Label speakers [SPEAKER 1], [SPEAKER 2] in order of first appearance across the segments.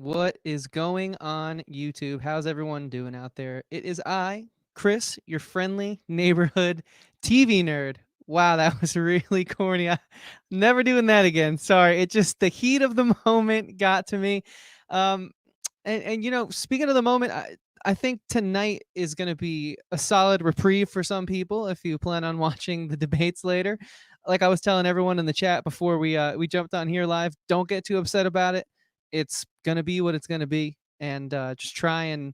[SPEAKER 1] What is going on YouTube? How's everyone doing out there? It is I, Chris, your friendly neighborhood TV nerd. Wow, that was really corny. Never doing that again. Sorry. It just the heat of the moment got to me. Um and speaking of the moment, I think tonight is going to be a solid reprieve for some people if you plan on watching the debates later. Like I was telling everyone in the chat before we jumped on here live, don't get too upset about it. It's gonna be what it's gonna be, and just try and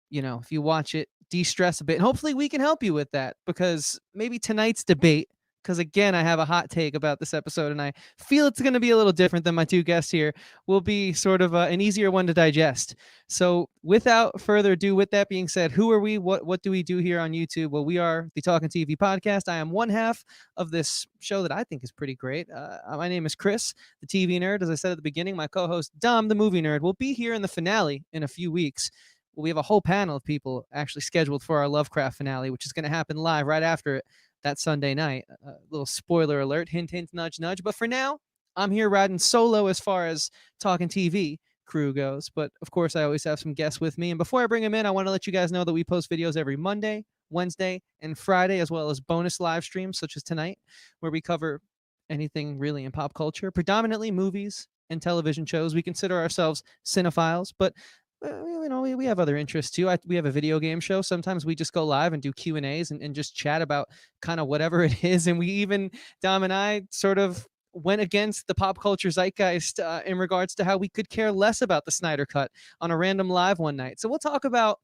[SPEAKER 1] if you watch it, de-stress a bit. And hopefully we can help you with that because maybe tonight's debate, because again, I have a hot take about this episode and I feel it's going to be a little different than my two guests here, will be sort of an easier one to digest. So without further ado, with that being said, who are we? What do we do here on YouTube? Well, we are the Talkin TV podcast. I am one half of this show that I think is pretty great. My name is Chris, the TV nerd. As I said at the beginning, my co-host Dom, the movie nerd, will be here in the finale in a few weeks. We have a whole panel of people actually scheduled for our Lovecraft finale, which is going to happen live right after it that Sunday night. Little spoiler alert, hint, hint, nudge, nudge. But for now, I'm here riding solo as far as Talking TV crew goes. But of course, I always have some guests with me. And before I bring them in, I want to let you guys know that we post videos every Monday, Wednesday, and Friday, as well as bonus live streams such as tonight, where we cover anything really in pop culture, predominantly movies and television shows. We consider ourselves cinephiles, but we have other interests too. We have a video game show. Sometimes we just go live and do Q&As and just chat about kind of whatever it is. And we even, Dom and I, sort of went against the pop culture zeitgeist in regards to how we could care less about the Snyder Cut on a random live one night. So we'll talk about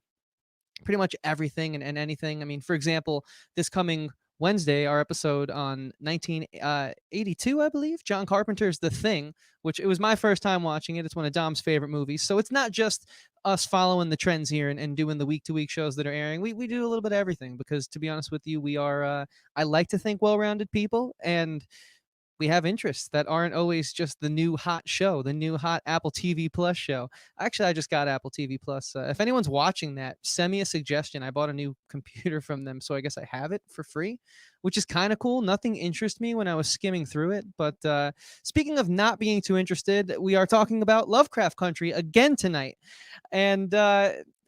[SPEAKER 1] pretty much everything and anything. I mean, for example, this coming Wednesday, our episode on 1982, I believe, John Carpenter's The Thing, which it was my first time watching it. It's one of Dom's favorite movies. So it's not just us following the trends here and doing the week-to-week shows that are airing. We do a little bit of everything because, to be honest with you, we are, I like to think, well-rounded people. And we have interests that aren't always just the new hot show, the new hot Apple TV Plus show. Actually, I just got Apple TV Plus. If anyone's watching that, send me a suggestion. I bought a new computer from them, so I guess I have it for free, which is kind of cool. Nothing interested me when I was skimming through it. But speaking of not being too interested, we are talking about Lovecraft Country again tonight. And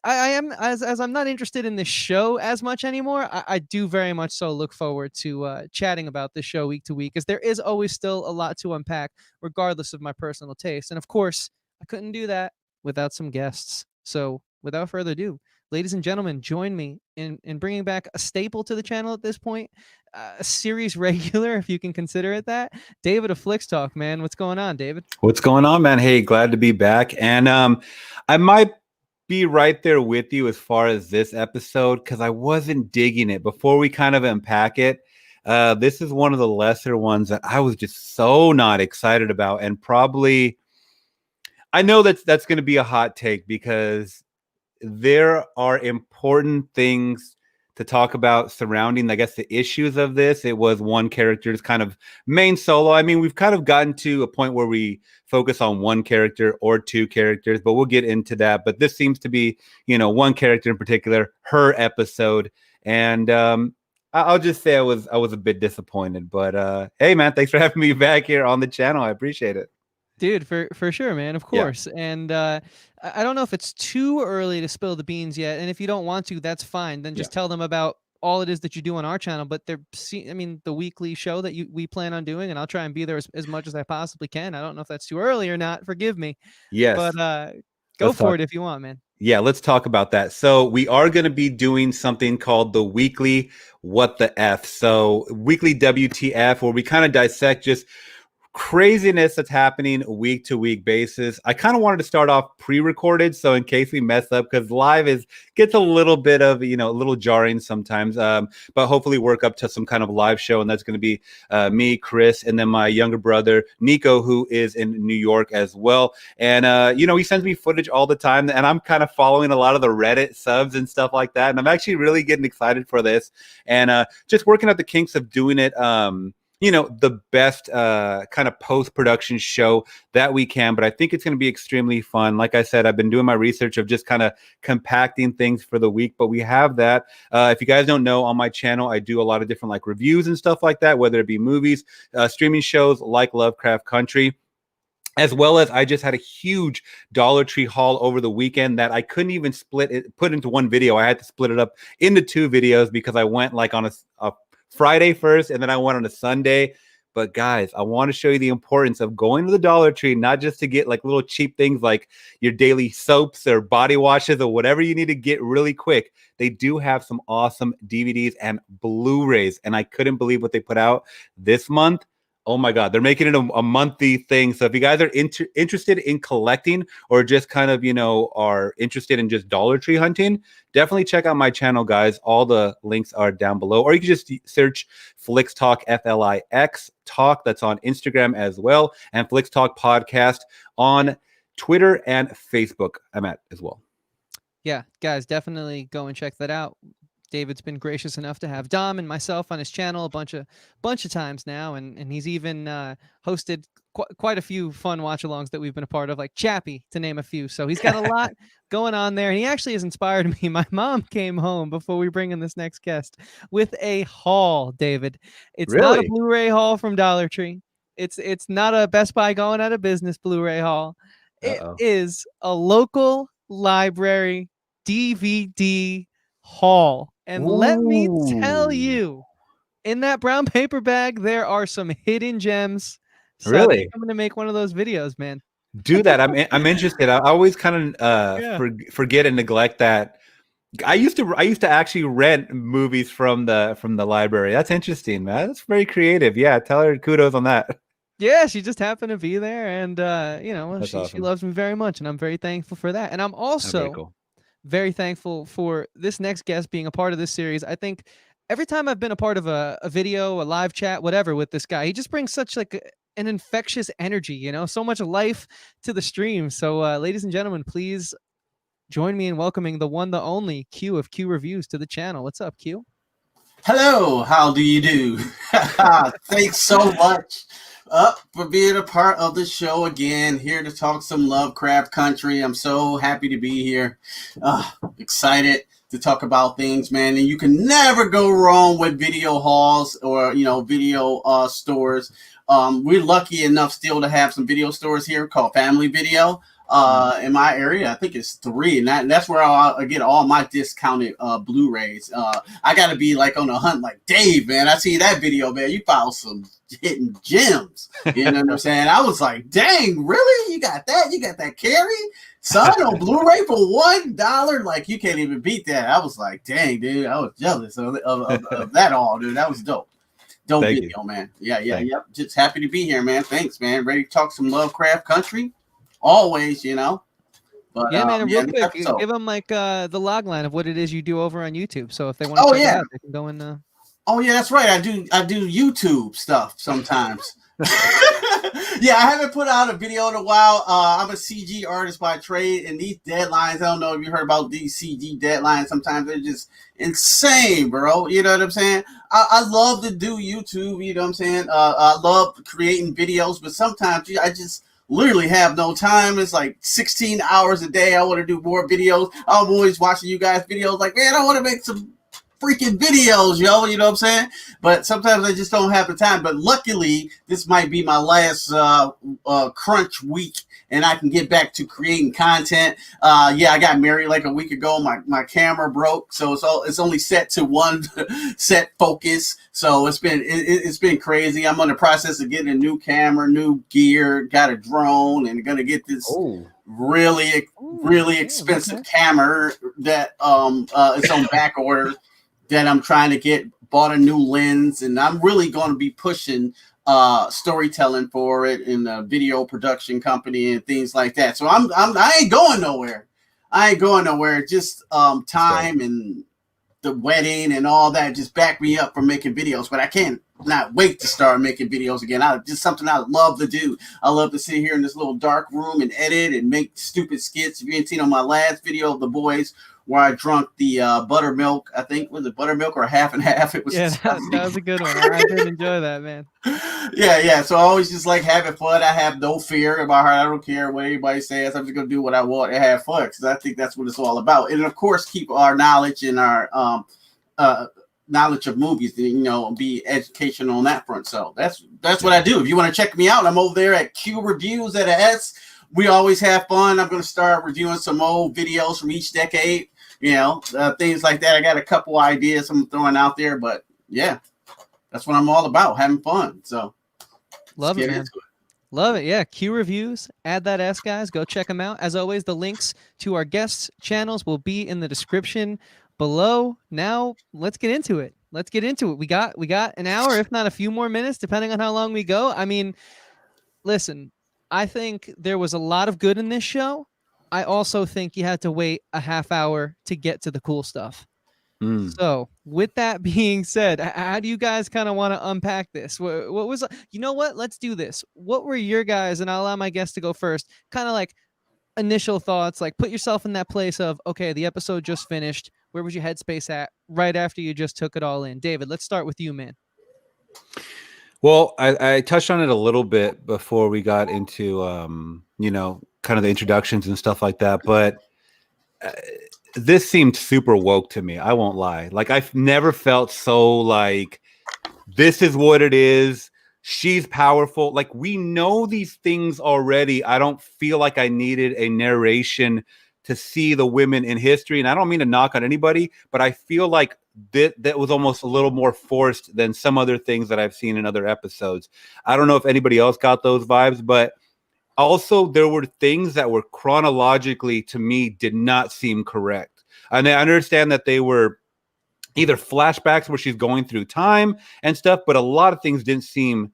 [SPEAKER 1] I am as I'm not interested in this show as much anymore. I do very much so look forward to chatting about this show week to week, as there is always still a lot to unpack, regardless of my personal taste. And of course, I couldn't do that without some guests. So, without further ado, ladies and gentlemen, join me in bringing back a staple to the channel at this point, a series regular, if you can consider it that. David of Flix Talk, man, what's going on, David?
[SPEAKER 2] What's going on, man? Hey, glad to be back. And I might be right there with you as far as this episode because I wasn't digging it. Before we kind of unpack it, this is one of the lesser ones that I was just so not excited about. And probably, I know that's going to be a hot take because there are important things to talk about surrounding, I guess, the issues of this. It was one character's kind of main solo. I mean, we've kind of gotten to a point where we focus on one character or two characters, but we'll get into that. But this seems to be, one character in particular, her episode. And I'll just say I was a bit disappointed. But hey, man, thanks for having me back here on the channel. I appreciate it.
[SPEAKER 1] Dude, for sure, man, of course. Yeah. And I don't know if it's too early to spill the beans yet. And if you don't want to, that's fine. Then just tell them about all it is that you do on our channel. But the weekly show that we plan on doing, and I'll try and be there as much as I possibly can. I don't know if that's too early or not. Forgive me.
[SPEAKER 2] Yes.
[SPEAKER 1] But go for it if you want, man.
[SPEAKER 2] Yeah, let's talk about that. So we are going to be doing something called the weekly What the F. So weekly WTF, where we kind of dissect just craziness that's happening week to week basis. I kind of wanted to start off pre-recorded, so in case we mess up, because live gets a little bit of a little jarring sometimes. But hopefully work up to some kind of live show, and that's going to be me, Chris, and then my younger brother Nico, who is in New York as well. And he sends me footage all the time, and I'm kind of following a lot of the Reddit subs and stuff like that. And I'm actually really getting excited for this, and just working out the kinks of doing it. The best kind of post-production show that we can, but I think it's going to be extremely fun. Like I said, I've been doing my research of just kind of compacting things for the week, but we have that. If you guys don't know, on my channel, I do a lot of different like reviews and stuff like that, whether it be movies, streaming shows like Lovecraft Country. As well as I just had a huge Dollar Tree haul over the weekend that I couldn't even put into one video. I had to split it up into two videos because I went like on a Friday first and then I went on a Sunday. But guys, I want to show you the importance of going to the Dollar Tree, not just to get like little cheap things like your daily soaps or body washes or whatever you need to get really quick. They do have some awesome DVDs and Blu-rays, and I couldn't believe what they put out this month. Oh my God, they're making it a monthly thing. So if you guys are interested in collecting or just kind of, are interested in just Dollar Tree hunting, definitely check out my channel, guys. All the links are down below. Or you can just search Flix Talk, Flix Talk. That's on Instagram as well. And Flix Talk Podcast on Twitter and Facebook. I'm at as well.
[SPEAKER 1] Yeah, guys, definitely go and check that out. David's been gracious enough to have Dom and myself on his channel a bunch of times now, and he's even hosted quite a few fun watch-alongs that we've been a part of, like Chappie, to name a few. So he's got a lot going on there, and he actually has inspired me. My mom came home before we bring in this next guest with a haul, David. It's not a Blu-ray haul from Dollar Tree. It's not a Best Buy going out of business Blu-ray haul. It is a local library DVD haul. And let me tell you, in that brown paper bag, there are some hidden gems. So I think I'm going to make one of those videos, man.
[SPEAKER 2] Do that. I'm interested. I always kind of forget and neglect that. I used to actually rent movies from the library. That's interesting, man. That's very creative. Yeah, tell her kudos on that.
[SPEAKER 1] Yeah, she just happened to be there, and she loves me very much, and I'm very thankful for that. And I'm also very thankful for this next guest being a part of this series. I think every time I've been a part of a video, a live chat, whatever with this guy, he just brings such like an infectious energy, so much life to the stream. So ladies and gentlemen, please join me in welcoming the one, the only Q of Q Reviews to the channel. What's up, Q?
[SPEAKER 3] Hello, how do you do? Thanks so much for being a part of the show again. Here to talk some Lovecraft Country. I'm so happy to be here. Excited to talk about things, man. And you can never go wrong with video halls or video stores. We're lucky enough still to have some video stores here called Family Video. In my area, I think it's 3, and that's where I get all my discounted Blu-rays. I gotta be like on a hunt like Dave, man. I see that video, man. You found some hidden gems. You know what I'm saying? I was like, dang, really? You got that? You got that Carrie? Son, on Blu-ray for $1? Like, you can't even beat that. I was like, dang, dude. I was jealous of that all, dude. That was dope. Dope video, man. Yeah. Just happy to be here, man. Thanks, man. Ready to talk some Lovecraft Country? Always, But,
[SPEAKER 1] yeah, man. Real quick, give them like the log line of what it is you do over on YouTube. So if they want to check it out, they can go in.
[SPEAKER 3] Oh yeah, that's right. I do YouTube stuff sometimes. Yeah, I haven't put out a video in a while. I'm a CG artist by trade, and these deadlines, I don't know if you heard about these CG deadlines. Sometimes they're just insane, bro. You know what I'm saying? I love to do YouTube. You know what I'm saying? I love creating videos, but sometimes I just literally have no time. It's like 16 hours a day. I want to do more videos. I'm always watching you guys' videos like, man, I want to make some freaking videos, yo. You know what I'm saying? But sometimes I just don't have the time. But luckily, this might be my last crunch week, and I can get back to creating content. Yeah, I got married like a week ago. My camera broke, so it's only set to one set focus. So it's been crazy. I'm on the process of getting a new camera, new gear, got a drone, and gonna get this really expensive camera that it's on back order that I'm trying to get. Bought a new lens, and I'm really going to be pushing storytelling for it in a video production company and things like that. So I ain't going nowhere. Just time and the wedding and all that just back me up from making videos. But I can't not wait to start making videos again. Just something I love to do. I love to sit here in this little dark room and edit and make stupid skits. If you ain't seen on my last video of the boys where I drunk the buttermilk, I think, was it buttermilk or half and half? It was
[SPEAKER 1] that was a good one. I did enjoy that, man.
[SPEAKER 3] Yeah. So I always just like having fun. I have no fear in my heart. I don't care what anybody says. I'm just gonna do what I want and have fun, because I think that's what it's all about. And of course, keep our knowledge and our knowledge of movies, you know, be educational on that front. So that's what I do. If you want to check me out, I'm over there at Q Reviews at a S. We always have fun. I'm going to start reviewing some old videos from each decade, you know, things like that. I got a couple ideas I'm throwing out there, but yeah, that's what I'm all about, having fun. So
[SPEAKER 1] love it, man. Love it. Yeah. Q Reviews. Add that S, guys. Go check them out. As always, the links to our guests' channels will be in the description below. Now, let's get into it. We got an hour, if not a few more minutes, depending on how long we go. I mean, listen, I think there was a lot of good in this show. I also think you had to wait a half hour to get to the cool stuff. So with that being said, how do you guys kind of want to unpack this? What was, you know what, let's do this. What were your guys, and I'll allow my guests to go first, kind of like initial thoughts, like put yourself in that place of, okay, the episode just finished. Where was your headspace at right after you just took it all in? David, let's start with you, man.
[SPEAKER 2] Well, I touched on it a little bit before we got into, you know, kind of the introductions and stuff like that. But this seemed super woke to me. I won't lie. Like, I've never felt so like, this is what it is. She's powerful. Like, we know these things already. I don't feel like I needed a narration to see the women in history. And I don't mean to knock on anybody, but I feel like that was almost a little more forced than some other things that I've seen in other episodes. I don't know if anybody else got those vibes, but also there were things that were chronologically, to me, did not seem correct. And I understand that they were either flashbacks where she's going through time and stuff, but a lot of things didn't seem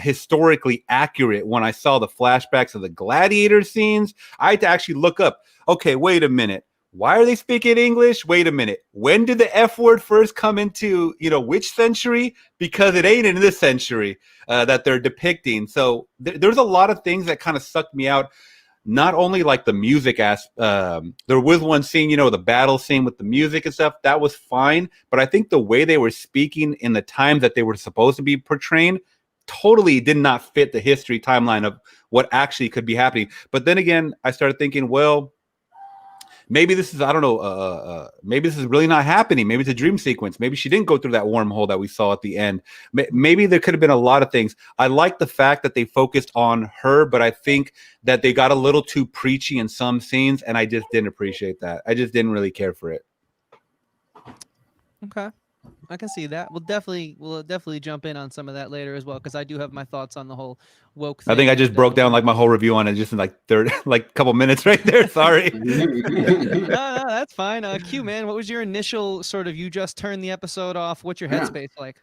[SPEAKER 2] historically accurate. When I saw the flashbacks of the gladiator scenes, I had to actually look up, okay, wait a minute. Why are they speaking English? Wait a minute. When did the F word first come into, you know, which century? Because it ain't in this century that they're depicting. So there's a lot of things that kind of sucked me out. Not only like the music there was one scene, you know, the battle scene with the music and stuff, that was fine. But I think the way they were speaking in the time that they were supposed to be portraying totally did not fit the history timeline of what actually could be happening. But then again, I started thinking, well, maybe this is, I don't know, maybe this is really not happening. Maybe it's a dream sequence. Maybe she didn't go through that wormhole that we saw at the end. Maybe there could have been a lot of things. I like the fact that they focused on her, but I think that they got a little too preachy in some scenes, and I just didn't appreciate that. I just didn't really care for it.
[SPEAKER 1] Okay. I can see that. We'll definitely jump in on some of that later as well, because I do have my thoughts on the whole woke thing.
[SPEAKER 2] I think I just broke down like my whole review on it just in like like a couple minutes right there. Sorry.
[SPEAKER 1] No, that's fine. Q, man, what was your initial sort of, you just turned the episode off? What's your headspace like?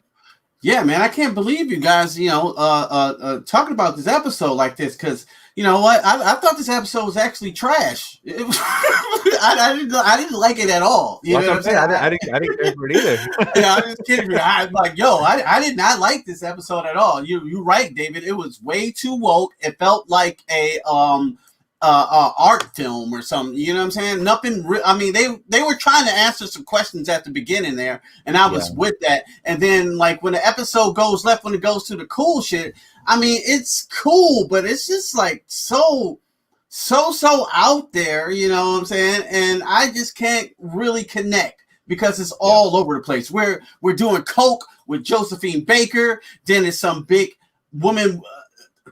[SPEAKER 3] Yeah, man, I can't believe you guys, you know, talking about this episode like this, because you know what, I thought this episode was actually trash. I didn't like it at all. You know what I'm saying?
[SPEAKER 2] I didn't care for it either.
[SPEAKER 3] Yeah, I'm just kidding. I'm like, yo, I did not like this episode at all. You're right, David. It was way too woke. It felt like a art film or something. You know what I'm saying? Nothing. I mean, they were trying to answer some questions at the beginning there, and I was with that. And then, like, when the episode goes left, when it goes to the cool shit, I mean, it's cool, but it's just like so out there. You know what I'm saying? And I just can't really connect because it's all over the place. We're doing coke with Josephine Baker. Then it's some big woman.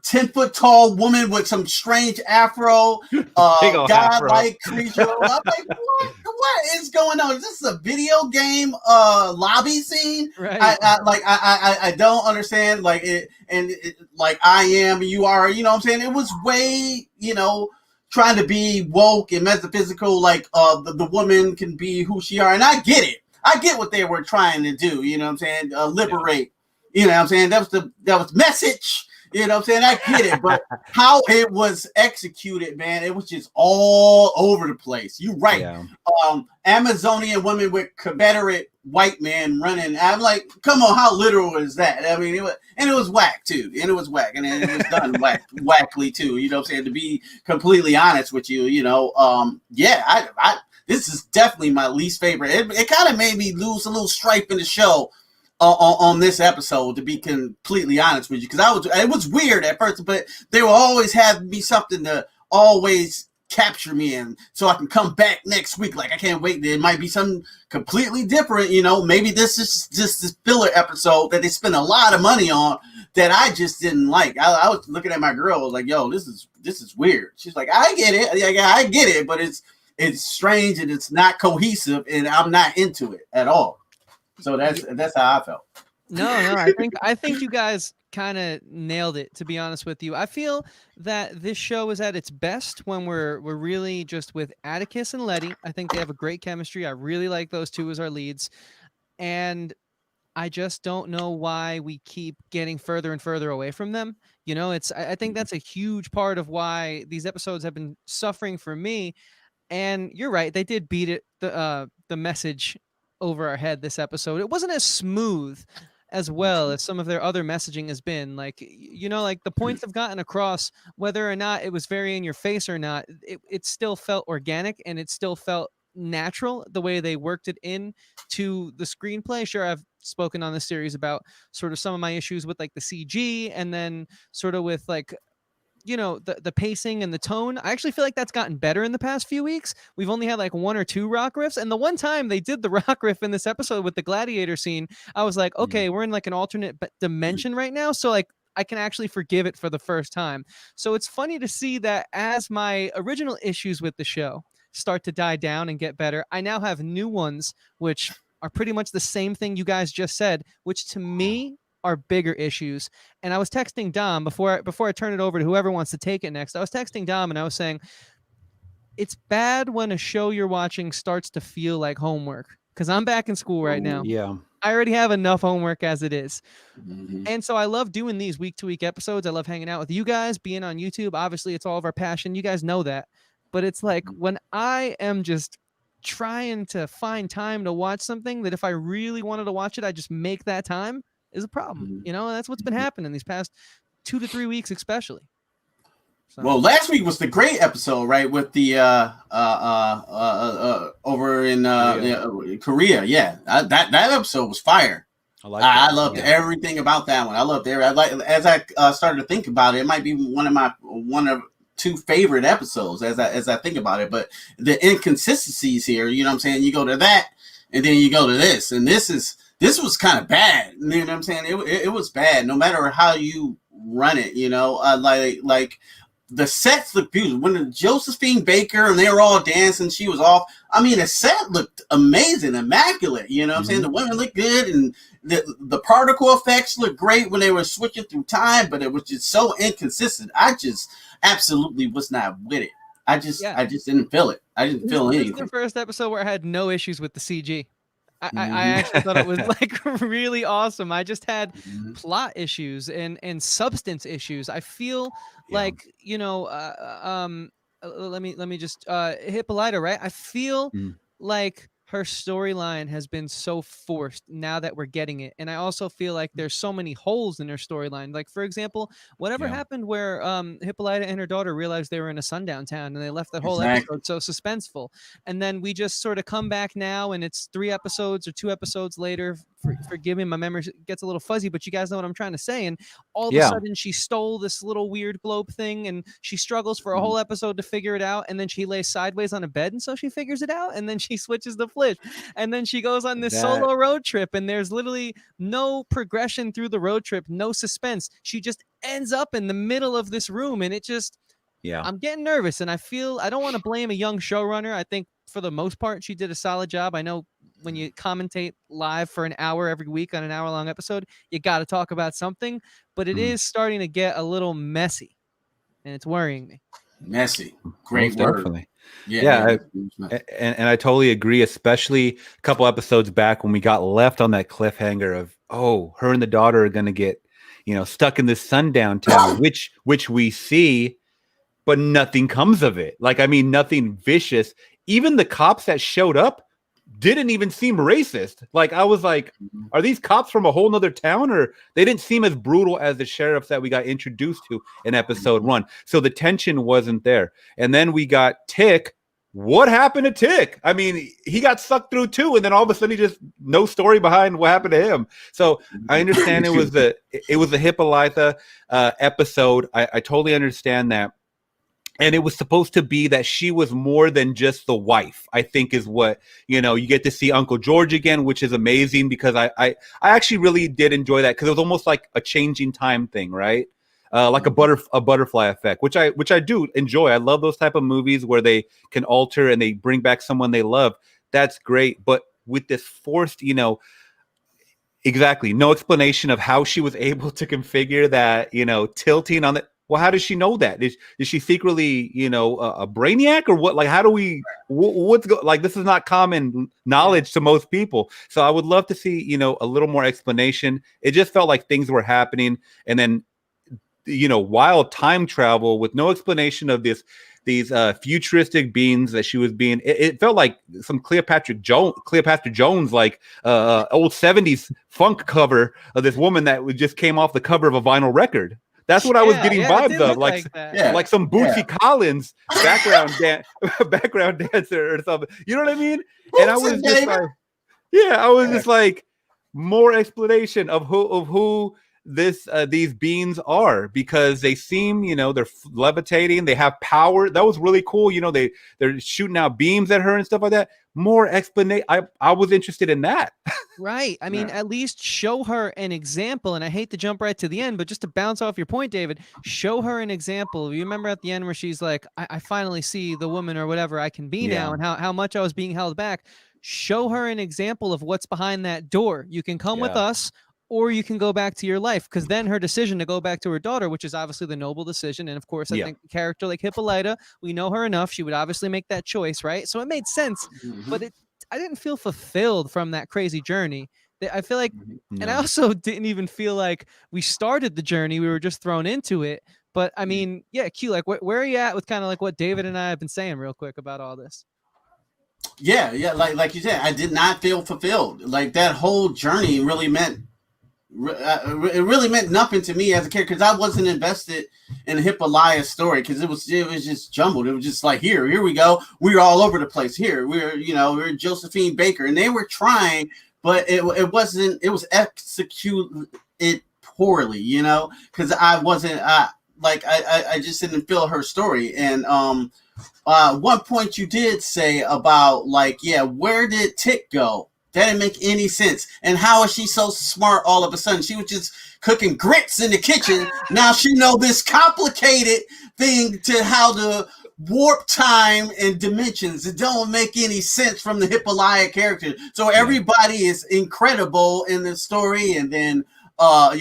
[SPEAKER 3] 10-foot tall woman with some strange afro, godlike creature. I'm like, what is going on? Is this a video game lobby scene?
[SPEAKER 1] Right.
[SPEAKER 3] I don't understand. Like it, and it, like I am, you are. You know what I'm saying? It was way, you know, trying to be woke and metaphysical. Like the woman can be who she are, and I get it. I get what they were trying to do. You know what I'm saying? Liberate. Yeah. You know what I'm saying? That was message. You know what I'm saying? I get it, but how it was executed, man, it was just all over the place. You're right. Yeah. Amazonian women with Confederate white men running. I'm like, come on, how literal is that? I mean, it was whack too. And it was whack. And it was done wackly too. You know what I'm saying? To be completely honest with you, you know, I this is definitely my least favorite. It kind of made me lose a little stripe in the show. On this episode, to be completely honest with you, because it was weird at first, but they will always have me something to always capture me, and so I can come back next week. Like, I can't wait. There might be something completely different, you know. Maybe this is just this filler episode that they spent a lot of money on that I just didn't like. I was looking at my girl, I was like, yo, this is weird. She's like, I get it. Yeah, I get it, but it's strange and it's not cohesive, and I'm not into it at all. So that's how I felt.
[SPEAKER 1] No, I think you guys kind of nailed it, to be honest with you. I feel that this show is at its best when we're really just with Atticus and Letty. I think they have a great chemistry. I really like those two as our leads. And I just don't know why we keep getting further and further away from them. You know, I think that's a huge part of why these episodes have been suffering for me. And you're right, they did beat it the message over our head this episode. It wasn't as smooth as well as some of their other messaging has been. Like, you know, like the points have gotten across, whether or not it was very in your face or not, it still felt organic, and it still felt natural the way they worked it in to the screenplay. Sure, I've spoken on this series about sort of some of my issues with like the CG, and then sort of with like, you know, the pacing and the tone. I actually feel like that's gotten better in the past few weeks. We've only had like one or two rock riffs, and the one time they did the rock riff in this episode with the gladiator scene, I was like, okay, we're in like an alternate dimension right now, so like I can actually forgive it for the first time. So it's funny to see that as my original issues with the show start to die down and get better, I now have new ones which are pretty much the same thing you guys just said, which to me are bigger issues. And I was texting Dom before I turn it over to whoever wants to take it next. I was texting Dom and I was saying, it's bad when a show you're watching starts to feel like homework, because I'm back in school right now.
[SPEAKER 2] Yeah.
[SPEAKER 1] I already have enough homework as it is.
[SPEAKER 3] Mm-hmm.
[SPEAKER 1] And so I love doing these week-to-week episodes. I love hanging out with you guys, being on YouTube. Obviously, it's all of our passion. You guys know that. But it's like when I am just trying to find time to watch something that if I really wanted to watch it, I just make that time, is a problem. You know, that's what's been happening these past 2 to 3 weeks, especially. So.
[SPEAKER 3] Well, last week was the great episode, right? With the over in Korea. Yeah, that episode was fire. I loved everything about that one. I loved it. As I started to think about it, it might be one of two favorite episodes as I think about it. But the inconsistencies here, you know what I'm saying? You go to that, and then you go to this, and this was kind of bad. You know what I'm saying? It was bad, no matter how you run it. You know, like. The sets look beautiful. When Josephine Baker and they were all dancing, she was off. I mean, the set looked amazing, immaculate. You know what I'm saying? The women looked good, and the particle effects looked great when they were switching through time, but it was just so inconsistent. I just absolutely was not with it. I just didn't feel it. I didn't feel anything.
[SPEAKER 1] This is the first episode where I had no issues with the CG. I actually thought it was like really awesome. I just had plot issues and substance issues. I feel like, you know, let me just Hippolyta, right? I feel like her storyline has been so forced now that we're getting it. And I also feel like there's so many holes in her storyline. Like, for example, whatever happened where Hippolyta and her daughter realized they were in a sundown town, and they left that whole episode so suspenseful. And then we just sort of come back now, and it's 3 episodes or 2 episodes later. Forgive me, my memory gets a little fuzzy, but you guys know what I'm trying to say. And all of a sudden she stole this little weird globe thing, and she struggles for a whole episode to figure it out. And then she lays sideways on a bed, and so she figures it out. And then she switches the Flix, and then she goes on this solo road trip, and there's literally no progression through the road trip, no suspense. She just ends up in the middle of this room, and it just, I'm getting nervous. And I don't want to blame a young showrunner. I think for the most part, she did a solid job. I know when you commentate live for an hour every week on an hour-long episode, you got to talk about something, but it is starting to get a little messy, and it's worrying me.
[SPEAKER 3] Messy. Great word.
[SPEAKER 2] Definitely. And I totally agree, especially a couple episodes back when we got left on that cliffhanger of, her and the daughter are going to get, stuck in this sundown town, which we see, but nothing comes of it. Like, I mean, nothing vicious. Even the cops that showed up didn't even seem racist. Like, I was like, are these cops from a whole nother town? Or they didn't seem as brutal as the sheriffs that we got introduced to in episode 1. So the tension wasn't there. And then we got Tick. What happened to Tick? I mean, he got sucked through too, and then all of a sudden he just no story behind what happened to him. So I understand it was the Hippolyta episode. I totally understand that. and it was supposed to be that she was more than just the wife, I think, is what, you get to see Uncle George again, which is amazing, because I actually really did enjoy that, because it was almost like a changing time thing, right? Like a butterfly effect, which I do enjoy. I love those type of movies where they can alter and they bring back someone they love. That's great. But with this forced, exactly, no explanation of how she was able to configure that, tilting on the. Well, how does she know that? Is she secretly, a brainiac, or what? Like, how do we? Like, this is not common knowledge to most people. So I would love to see, a little more explanation. It just felt like things were happening, and then, wild time travel with no explanation of these futuristic beings that she was being. It felt like some Cleopatra Jones, like old 70s funk cover of this woman that just came off the cover of a vinyl record. That's what I was getting vibes of, like some Bootsy Collins background dancer or something. You know what I mean? And I was just like, just like, more explanation of who these beings are, because they seem, they're levitating, they have power. That was really cool. They're shooting out beams at her and stuff like that. More explanation. I was interested in that.
[SPEAKER 1] Right. I mean, at least show her an example. And I hate to jump right to the end, but just to bounce off your point, David, show her an example. You remember at the end where she's like, I finally see the woman or whatever I can be now, and how much I was being held back. Show her an example of what's behind that door. You can come with us, or you can go back to your life. Because then her decision to go back to her daughter, which is obviously the noble decision. And of course, I think a character like Hippolyta, we know her enough. She would obviously make that choice, right? So it made sense, but I didn't feel fulfilled from that crazy journey. I feel like, and I also didn't even feel like we started the journey. We were just thrown into it. But I mean, Q, like, where are you at with kind of like what David and I have been saying real quick about all this?
[SPEAKER 3] Yeah. Like you said, I did not feel fulfilled. Like, that whole journey really meant nothing to me as a character, because I wasn't invested in Hippolyta's story, because it was just jumbled. It was just like, here we go. We're all over the place. Here we're Josephine Baker, and they were trying, but it wasn't. It was executed poorly, because I wasn't. I just didn't feel her story. And one point you did say about, like, where did Tick go? That didn't make any sense. And how is she so smart all of a sudden? She was just cooking grits in the kitchen. Now she know this complicated thing to how to warp time and dimensions. It don't make any sense from the Hippolyta character. So everybody is incredible in the story. And then what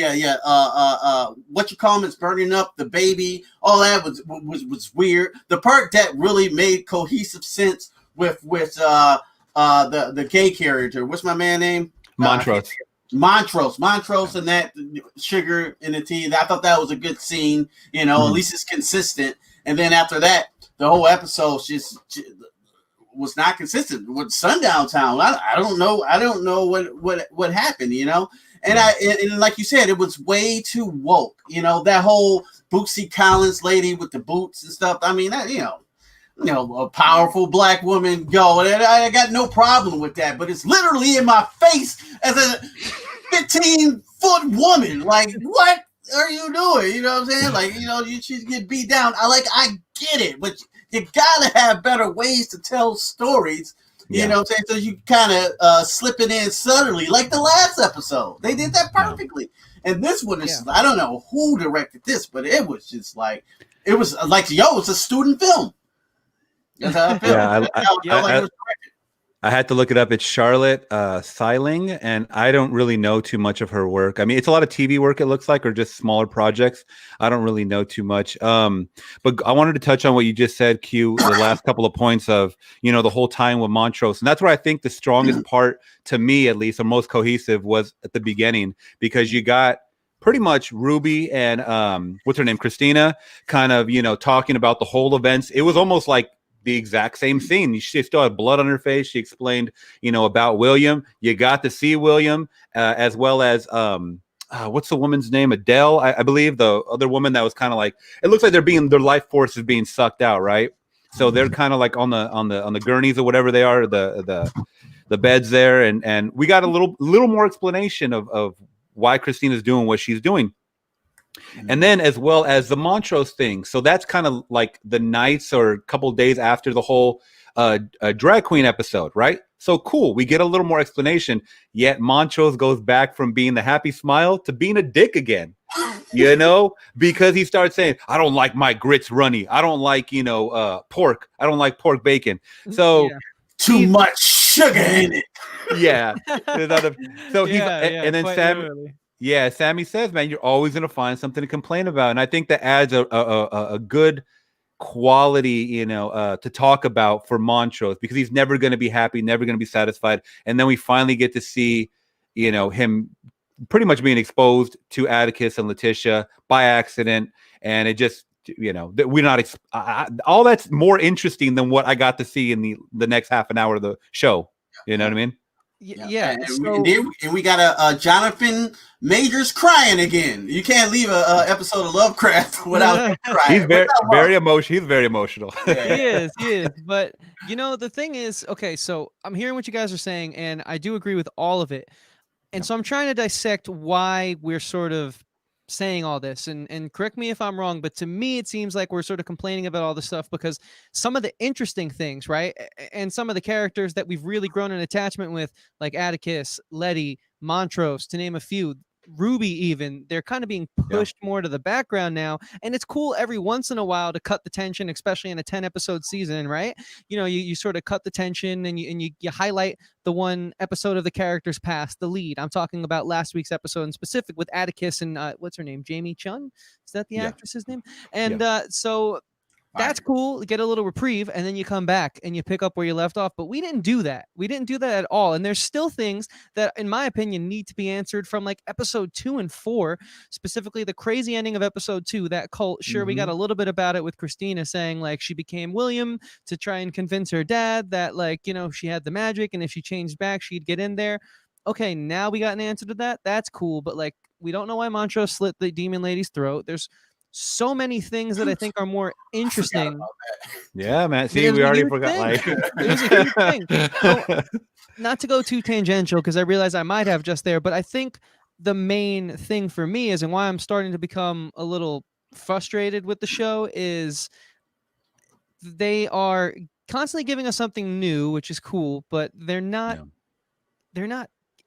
[SPEAKER 3] you call it's burning up the baby. All that was weird. The part that really made cohesive sense with the gay character. What's my man name?
[SPEAKER 2] Montrose.
[SPEAKER 3] Montrose, and that sugar in the tea. I thought that was a good scene. At least it's consistent. And then after that, the whole episode just was not consistent with Sundown Town. I don't know what happened. And and like you said, it was way too woke. That whole Bootsy Collins lady with the boots and stuff. I mean, a powerful black woman go. And I got no problem with that, but it's literally in my face as a 15-foot woman. Like, what are you doing? You know what I'm saying? Like, you should get beat down. I get it, but you gotta have better ways to tell stories. You know what I'm saying? So you kind of slip it in subtly, like the last episode. They did that perfectly. And this one is, I don't know who directed this, but it was just like, it's a student film. That's how I feel.
[SPEAKER 2] I had to look it up. It's Charlotte Seiling, and I don't really know too much of her work. I mean, it's a lot of TV work, it looks like, or just smaller projects. I don't really know too much. But I wanted to touch on what you just said, Q, the last couple of points of, the whole time with Montrose. And that's where I think the strongest part, to me at least, or most cohesive, was at the beginning, because you got pretty much Ruby and what's her name, Christina, kind of, talking about the whole events. It was almost like the exact same scene. She still had blood on her face. She explained, about William. You got to see William, as well as what's the woman's name? Adele, I believe, the other woman that was kind of like, it looks like their life force is being sucked out, right? So they're kind of like on the gurneys or whatever they are, the beds there, and we got a little more explanation of why Christina's doing what she's doing. And then as well as the Montrose thing. So that's kind of like the nights or a couple of days after the whole drag queen episode, right? So cool. We get a little more explanation. Yet Montrose goes back from being the happy smile to being a dick again. You know, because he starts saying, I don't like my grits runny. I don't like, pork. I don't like pork bacon. So
[SPEAKER 3] too much sugar in it.
[SPEAKER 2] Yeah. So he's and then Sam.
[SPEAKER 1] Literally.
[SPEAKER 2] Yeah, Sammy says, man, you're always going to find something to complain about. And I think that adds a good quality, to talk about for Montrose, because he's never going to be happy, never going to be satisfied. And then we finally get to see, him pretty much being exposed to Atticus and Letitia by accident. And it just, we're not, all that's more interesting than what I got to see in the next half an hour of the show. You know what I mean?
[SPEAKER 1] Yeah.
[SPEAKER 3] And we got a Jonathan Majors crying again. You can't leave a episode of Lovecraft without him crying.
[SPEAKER 2] He's very emotional. He's very emotional.
[SPEAKER 1] He is. But the thing is, okay, so I'm hearing what you guys are saying, and I do agree with all of it. And so I'm trying to dissect why we're sort of saying all this, and correct me if I'm wrong, but to me it seems like we're sort of complaining about all this stuff because some of the interesting things, right, and some of the characters that we've really grown an attachment with, like Atticus, Letty, Montrose, to name a few, Ruby even, they're kind of being pushed more to the background now, and it's cool every once in a while to cut the tension, especially in a 10-episode season, right? You sort of cut the tension and you highlight the one episode of the character's past, the lead. I'm talking about last week's episode in specific with Atticus and what's her name, Jamie Chun, is that the actress's name? And so that's cool. Get a little reprieve, and then you come back and you pick up where you left off. But we didn't do that. We didn't do that at all. And there's still things that, in my opinion, need to be answered from like episode 2 and 4, specifically the crazy ending of episode 2, that cult. Sure, we got a little bit about it with Christina saying like she became William to try and convince her dad that she had the magic, and if she changed back, she'd get in there. Okay, now we got an answer to that. That's cool. But we don't know why Montrose slit the demon lady's throat. There's so many things that I think are more interesting.
[SPEAKER 2] Yeah, man. See, we already forgot.
[SPEAKER 1] It was a huge thing. So, not to go too tangential, because I realize I might have just there, but I think the main thing for me is, and why I'm starting to become a little frustrated with the show, is they are constantly giving us something new, which is cool, but they're not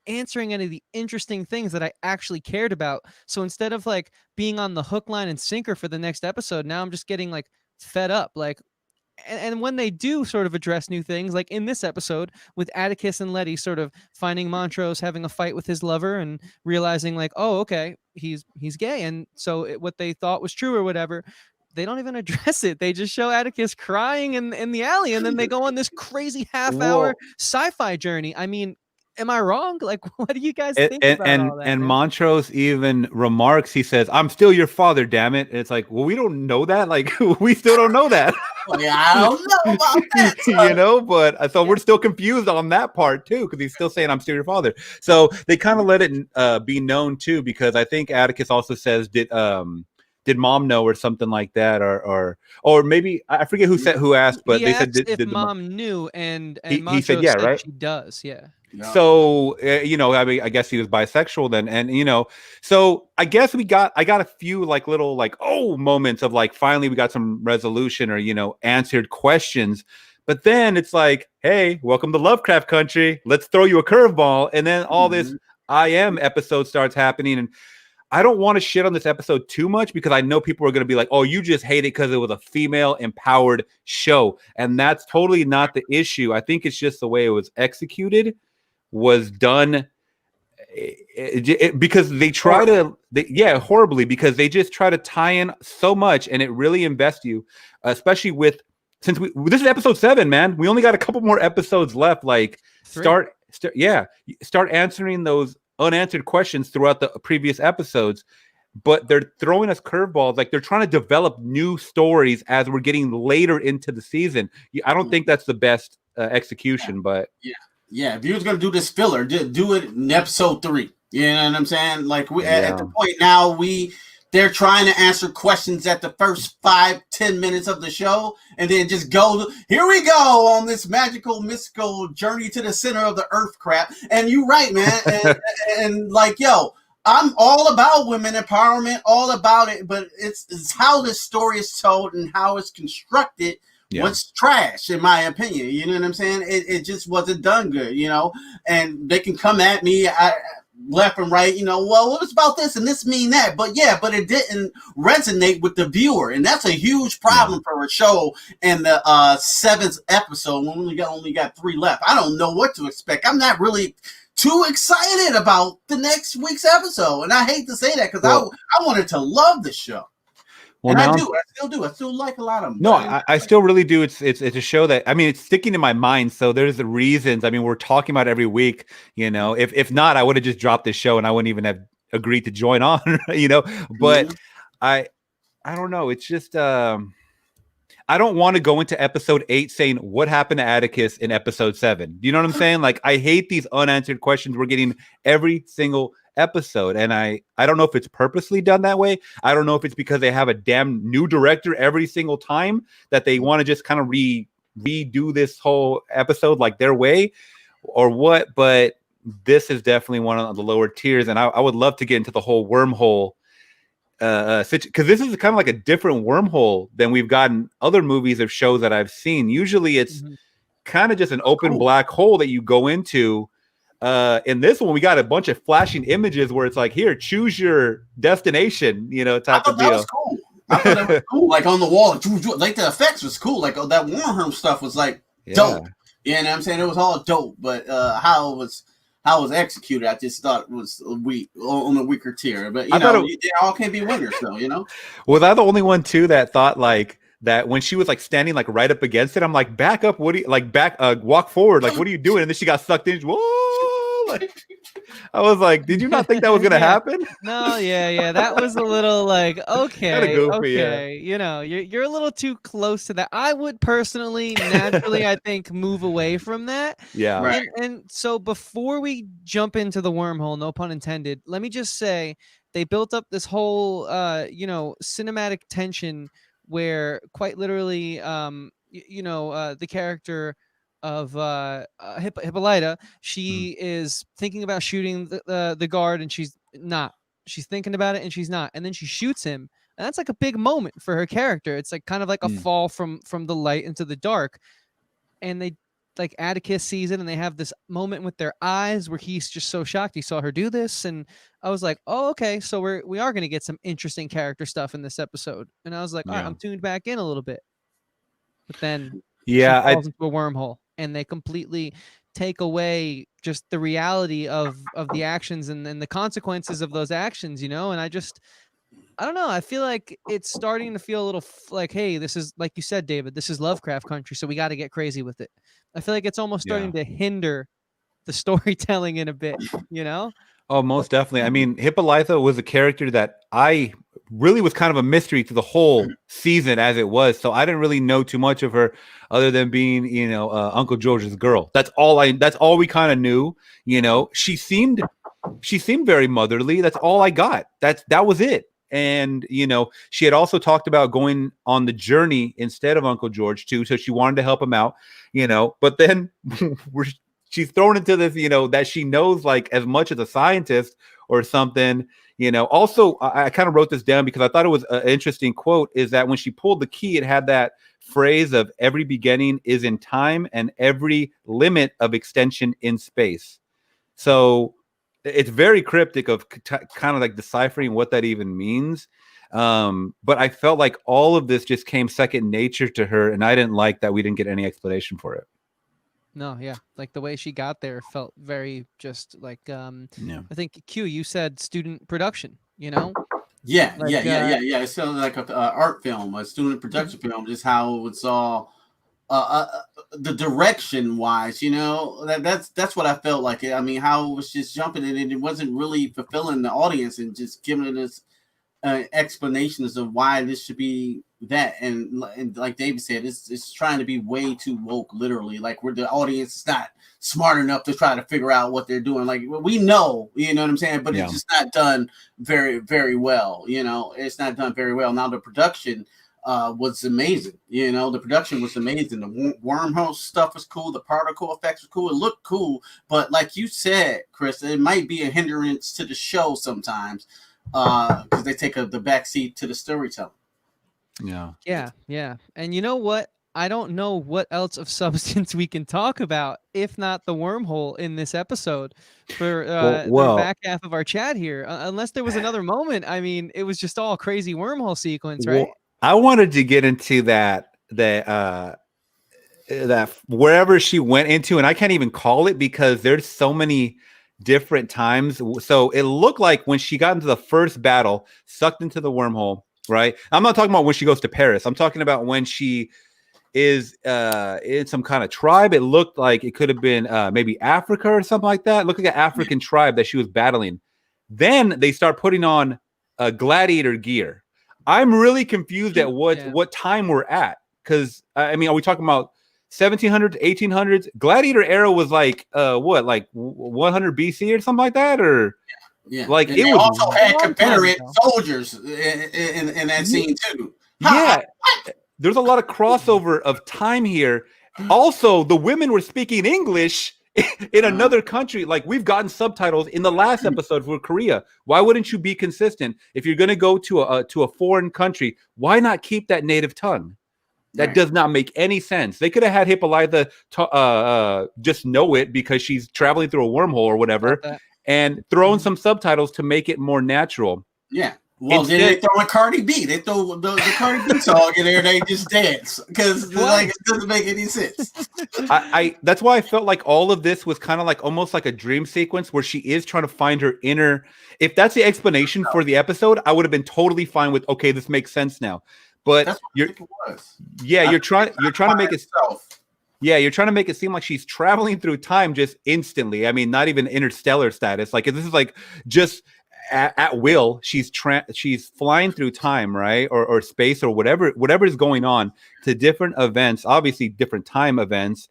[SPEAKER 1] answering any of the interesting things that I actually cared about. So instead of being on the hook, line, and sinker for the next episode, now I'm just getting fed up. And when they do sort of address new things, like in this episode with Atticus and Letty sort of finding Montrose having a fight with his lover and realizing oh, okay, he's gay. And so what they thought was true or whatever, they don't even address it. They just show Atticus crying in the alley, and then they go on this crazy half-hour sci-fi journey. I mean, am I wrong? What do you guys think about all that?
[SPEAKER 2] And Montrose even remarks, he says, "I'm still your father, damn it." And it's well, we don't know that. We still don't know that.
[SPEAKER 3] I don't know about that.
[SPEAKER 2] But so we're still confused on that part too, because he's still saying, "I'm still your father." So they kind of let it be known too, because I think Atticus also says, "Did mom know?" or something like that, or maybe I forget who asked, but they said,
[SPEAKER 1] "Did mom knew?" And
[SPEAKER 2] he said, "Yeah, right."
[SPEAKER 1] She does, yeah.
[SPEAKER 2] No. So I mean, I guess he was bisexual then, and so I guess I got a few little moments of finally we got some resolution or answered questions, but then it's hey, welcome to Lovecraft Country, let's throw you a curveball, and then all this I Am episode starts happening, and I don't want to shit on this episode too much because I know people are going to be oh, you just hate it because it was a female empowered show, and that's totally not the issue. I think it's just the way it was executed was done because they try horribly, because they just try to tie in so much, and it really invests you, especially since this is episode 7, man. We only got a couple more episodes left. Start answering those unanswered questions throughout the previous episodes, but they're throwing us curveballs. They're trying to develop new stories as we're getting later into the season. I don't think that's the best execution, but
[SPEAKER 3] yeah, if you was gonna do this filler, do it in episode 3. You know what I'm saying? At the point now, they're trying to answer questions at the first 5-10 minutes of the show, and then just go, here we go on this magical, mystical journey to the center of the earth crap. And you're right, man. And I'm all about women empowerment, all about it, but it's how this story is told and how it's constructed.
[SPEAKER 2] Yeah.
[SPEAKER 3] Was trash, in my opinion. You know what I'm saying? It just wasn't done good, you know. And they can come at me left and right, you know. Well, what was about this and this mean that? But yeah, but it didn't resonate with the viewer, and that's a huge problem for a show. In the 7th episode, when we only got 3 left, I don't know what to expect. I'm not really too excited about the next week's episode, and I hate to say that because I wanted to love the show. Well, and I still do. I still like a lot of them.
[SPEAKER 2] No, I still really do. It's a show that, I mean, it's sticking in my mind. So there's the reasons. I mean, we're talking about it every week. You know, if not, I would have just dropped this show and I wouldn't even have agreed to join on. You know, but I don't know. It's just I don't want to go into episode 8 saying what happened to Atticus in episode 7. Do you know what I'm saying? Like, I hate these unanswered questions we're getting every single episode, and I don't know if it's purposely done that way. I don't know if it's because they have a damn new director every single time that they want to just kind of redo this whole episode like their way or what, but this is definitely one of the lower tiers, and I would love to get into the whole wormhole because this is kind of like a different wormhole than we've gotten other movies or shows that I've seen. Usually it's kind of just an open black hole that you go into. In this one, we got a bunch of flashing images where it's like, here, choose your destination, you know, type of deal.
[SPEAKER 3] That was cool. I thought that was cool. Like on the wall, like the effects was cool. Like that Warhammer stuff was like dope. You know what I'm saying? It was all dope, but how it was executed, I just thought it was weak, on the weaker tier. But you know, they all can't be winners, though. You know.
[SPEAKER 2] Was I the only one too that thought like that when she was like standing like right up against it? I'm like, back up, what do you like? Walk forward, like what are you doing? And then she got sucked in. Whoa! Like, I was like, did you not think that was gonna happen?
[SPEAKER 1] No, yeah, that was a little like okay,
[SPEAKER 2] goofy,
[SPEAKER 1] okay. You know, you're a little too close to that. I would personally, naturally, I think, move away from that.
[SPEAKER 2] Yeah,
[SPEAKER 3] right.
[SPEAKER 1] And so before we jump into the wormhole, no pun intended, let me just say they built up this whole, cinematic tension where quite literally, the character of Hippolyta, she is thinking about shooting the guard, and she's not. She's thinking about it, and she's not. And then she shoots him, and that's like a big moment for her character. It's like kind of like a fall from the light into the dark, and they like Atticus sees it, and they have this moment with their eyes where he's just so shocked he saw her do this, and I was like, oh, okay, so we are going to get some interesting character stuff in this episode, and I was like, all right, I'm tuned back in a little bit, but then she falls into a wormhole, and they completely take away just the reality of the actions and the consequences of those actions, you know, and I don't know. I feel like it's starting to feel a little like, hey, this is, like you said, David, this is Lovecraft Country, so we got to get crazy with it. I feel like it's almost starting to hinder the storytelling in a bit, you know?
[SPEAKER 2] Oh, most definitely. I mean, Hippolyta was a character that I really was kind of a mystery to the whole season as it was. So I didn't really know too much of her other than being, Uncle George's girl. That's all we kind of knew. You know, she seemed very motherly. That's all I got. That was it. And, she had also talked about going on the journey instead of Uncle George too. So she wanted to help him out, but then she's thrown into this, that she knows like as much as a scientist or something, Also, I kind of wrote this down because I thought it was an interesting quote, is that when she pulled the key, it had that phrase of every beginning is in time and every limit of extension in space. So it's very cryptic of kind of like deciphering what that even means. But I felt like all of this just came second nature to her, and I didn't like that we didn't get any explanation for it.
[SPEAKER 1] No, yeah. Like the way she got there felt very just like I think Q, you said student production,
[SPEAKER 3] Yeah,
[SPEAKER 1] like,
[SPEAKER 3] yeah. It sounded like an art film, a student production film, just how it's all the direction wise, that's what I felt like. I mean, how it was just jumping in and it wasn't really fulfilling the audience and just giving us explanations of why this should be that, and like David said, it's trying to be way too woke, literally, like where the audience is not smart enough to try to figure out what they're doing. Like we know, you know what I'm saying, but it's just not done very, very well. It's not done very well. Now the production was amazing. You know, the production was amazing. The wormhole stuff was cool. The particle effects were cool. It looked cool, but like you said, Chris, it might be a hindrance to the show sometimes because they take the backseat to the storytelling.
[SPEAKER 1] Yeah. And you know what? I don't know what else of substance we can talk about if not the wormhole in this episode for the back half of our chat here. Unless there was another moment. I mean, it was just all crazy wormhole sequence, right?
[SPEAKER 2] I wanted to get into that wherever she went into, and I can't even call it because there's so many different times. So it looked like when she got into the first battle, sucked into the wormhole, right? I'm not talking about when she goes to Paris. I'm talking about when she is in some kind of tribe. It looked like it could have been maybe Africa or something like that. It looked like an African tribe that she was battling. Then they start putting on gladiator gear. I'm really confused at what time we're at, because I mean, are we talking about 1700s, 1800s? Gladiator era was like what, like 100 BC or something like that, or like
[SPEAKER 3] and
[SPEAKER 2] it
[SPEAKER 3] they
[SPEAKER 2] was
[SPEAKER 3] also had Confederate soldiers in that scene too.
[SPEAKER 2] Yeah, there's a lot of crossover of time here. Also, the women were speaking English in another country. Like, we've gotten subtitles in the last episode for Korea. Why wouldn't you be consistent? If you're going to go to a foreign country, why not keep that native tongue? That does not make any sense. They could have had Hippolyta just know it because she's traveling through a wormhole or whatever, and thrown some subtitles to make it more natural.
[SPEAKER 3] Yeah. Well, then they throw in Cardi B. They throw the Cardi B song in there. They just dance because like it doesn't make any sense.
[SPEAKER 2] That's why I felt like all of this was kind of like almost like a dream sequence where she is trying to find her inner. If that's the explanation for the episode, I would have been totally fine with. Okay, this makes sense now. But you're trying to make it. Yeah, you're trying to make it seem like she's traveling through time just instantly. I mean, not even interstellar status. Like, this is like just. At will, she's flying through time, right, or space, or whatever is going on to different events, obviously different time events,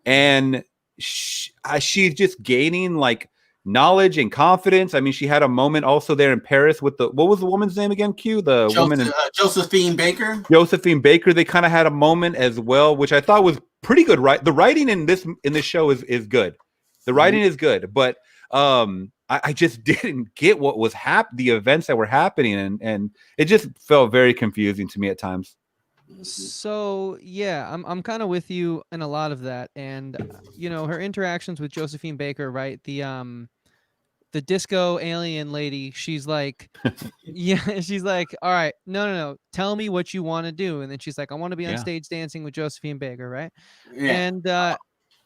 [SPEAKER 2] and she's just gaining like knowledge and confidence. I mean, she had a moment also there in Paris with what was the woman's name again? Josephine Baker. Josephine Baker. They kind of had a moment as well, which I thought was pretty good. Right, the writing in this show is good. The writing is good, but I just didn't get what was the events that were happening, and it just felt very confusing to me at times.
[SPEAKER 1] So yeah, I'm kind of with you in a lot of that, and you know, her interactions with Josephine Baker, right? The disco alien lady, she's like, she's like, all right, no, tell me what you want to do, and then she's like, I want to be on stage dancing with Josephine Baker, right? And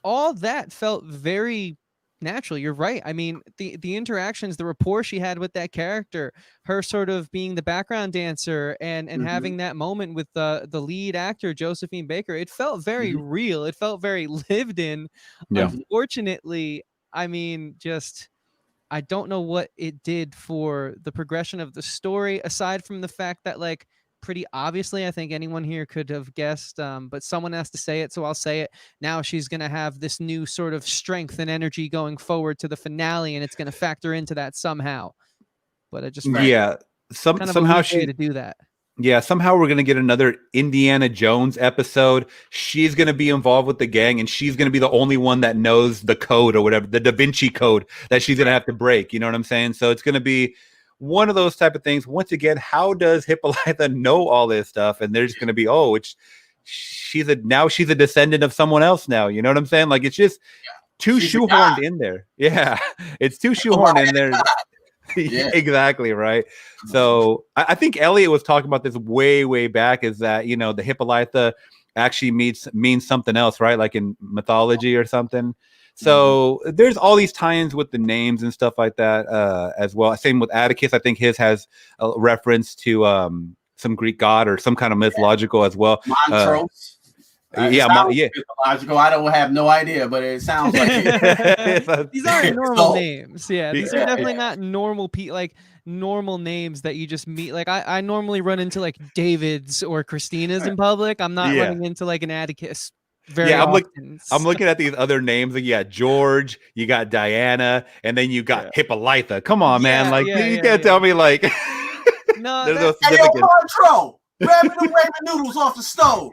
[SPEAKER 1] all that felt very natural. You're right. I mean, the interactions, the rapport she had with that character, her sort of being the background dancer and having that moment with the lead actor Josephine Baker, it felt very real. It felt very lived in. Unfortunately, I mean, just I don't know what it did for the progression of the story, aside from the fact that, like, pretty obviously, I think anyone here could have guessed, but someone has to say it, so I'll say it. Now she's going to have this new sort of strength and energy going forward to the finale, and it's going to factor into that somehow. But I just
[SPEAKER 2] somehow she
[SPEAKER 1] to do that.
[SPEAKER 2] Yeah, somehow we're going to get another Indiana Jones episode. She's going to be involved with the gang, and she's going to be the only one that knows the code or whatever, the Da Vinci Code that she's going to have to break. You know what I'm saying? So it's going to be one of those type of things. Once again, how does Hippolyta know all this stuff? And they're just going to be, she's a descendant of someone else now. You know what I'm saying? Like, it's just too shoehorned in there. Yeah, it's too shoehorned in there. Exactly, right. So I think Elliot was talking about this way back, is that, you know, the Hippolyta actually means something else, right? Like in mythology or something. So there's all these tie-ins with the names and stuff like that as well. Same with Atticus. I think his has a reference to some Greek god or some kind of mythological as well.
[SPEAKER 3] Montrose. Mythological. I don't have no idea, but it sounds like it.
[SPEAKER 1] These aren't normal names. Yeah, these are definitely not normal normal names that you just meet. Like I normally run into like Davids or Christinas in public. I'm not running into like an Atticus. I'm looking at these other names. Like, you got George, you got Diana, and then you got Hippolyta. Come on, man! Like, you can't tell me like no.
[SPEAKER 3] Hey, yo, Montrose. Grabbing the ramen noodles off the stove.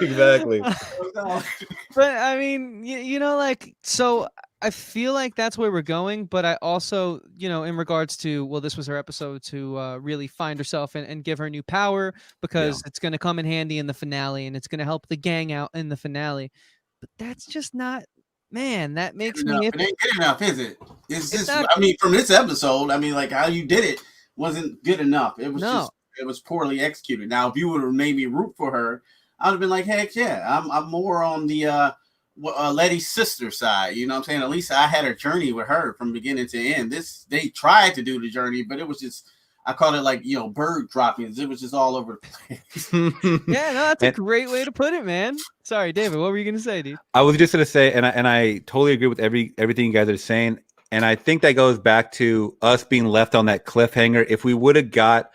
[SPEAKER 2] Exactly.
[SPEAKER 1] But I mean, you know, like, so I feel like that's where we're going. But I also, you know, in regards to, well, this was her episode to really find herself and give her new power,
[SPEAKER 2] Yeah.
[SPEAKER 1] because it's going to come in handy in the finale and it's going to help the gang out in the finale. But that's just not, man, that makes me
[SPEAKER 3] It ain't good enough, is it? It's
[SPEAKER 1] it's
[SPEAKER 3] just,
[SPEAKER 1] not,
[SPEAKER 3] I mean, from this episode, I mean, like how you did it wasn't good enough. It was
[SPEAKER 1] no.
[SPEAKER 3] just, it was poorly executed. Now, if you would have made me root for her, I'd have been like, heck yeah, I'm more on the Letty's sister side. You know what I'm saying? At least I had a journey with her from beginning to end. This, they tried to do the journey, but it was just, I called it like, you know, bird droppings. It was just all over the place.
[SPEAKER 1] Yeah, no, that's a
[SPEAKER 2] And
[SPEAKER 1] great way to put it, man. Sorry, David, what were you going to say, dude?
[SPEAKER 2] I was just gonna say, and I totally agree with everything you guys are saying, and I think that goes back to us being left on that cliffhanger. If we would have got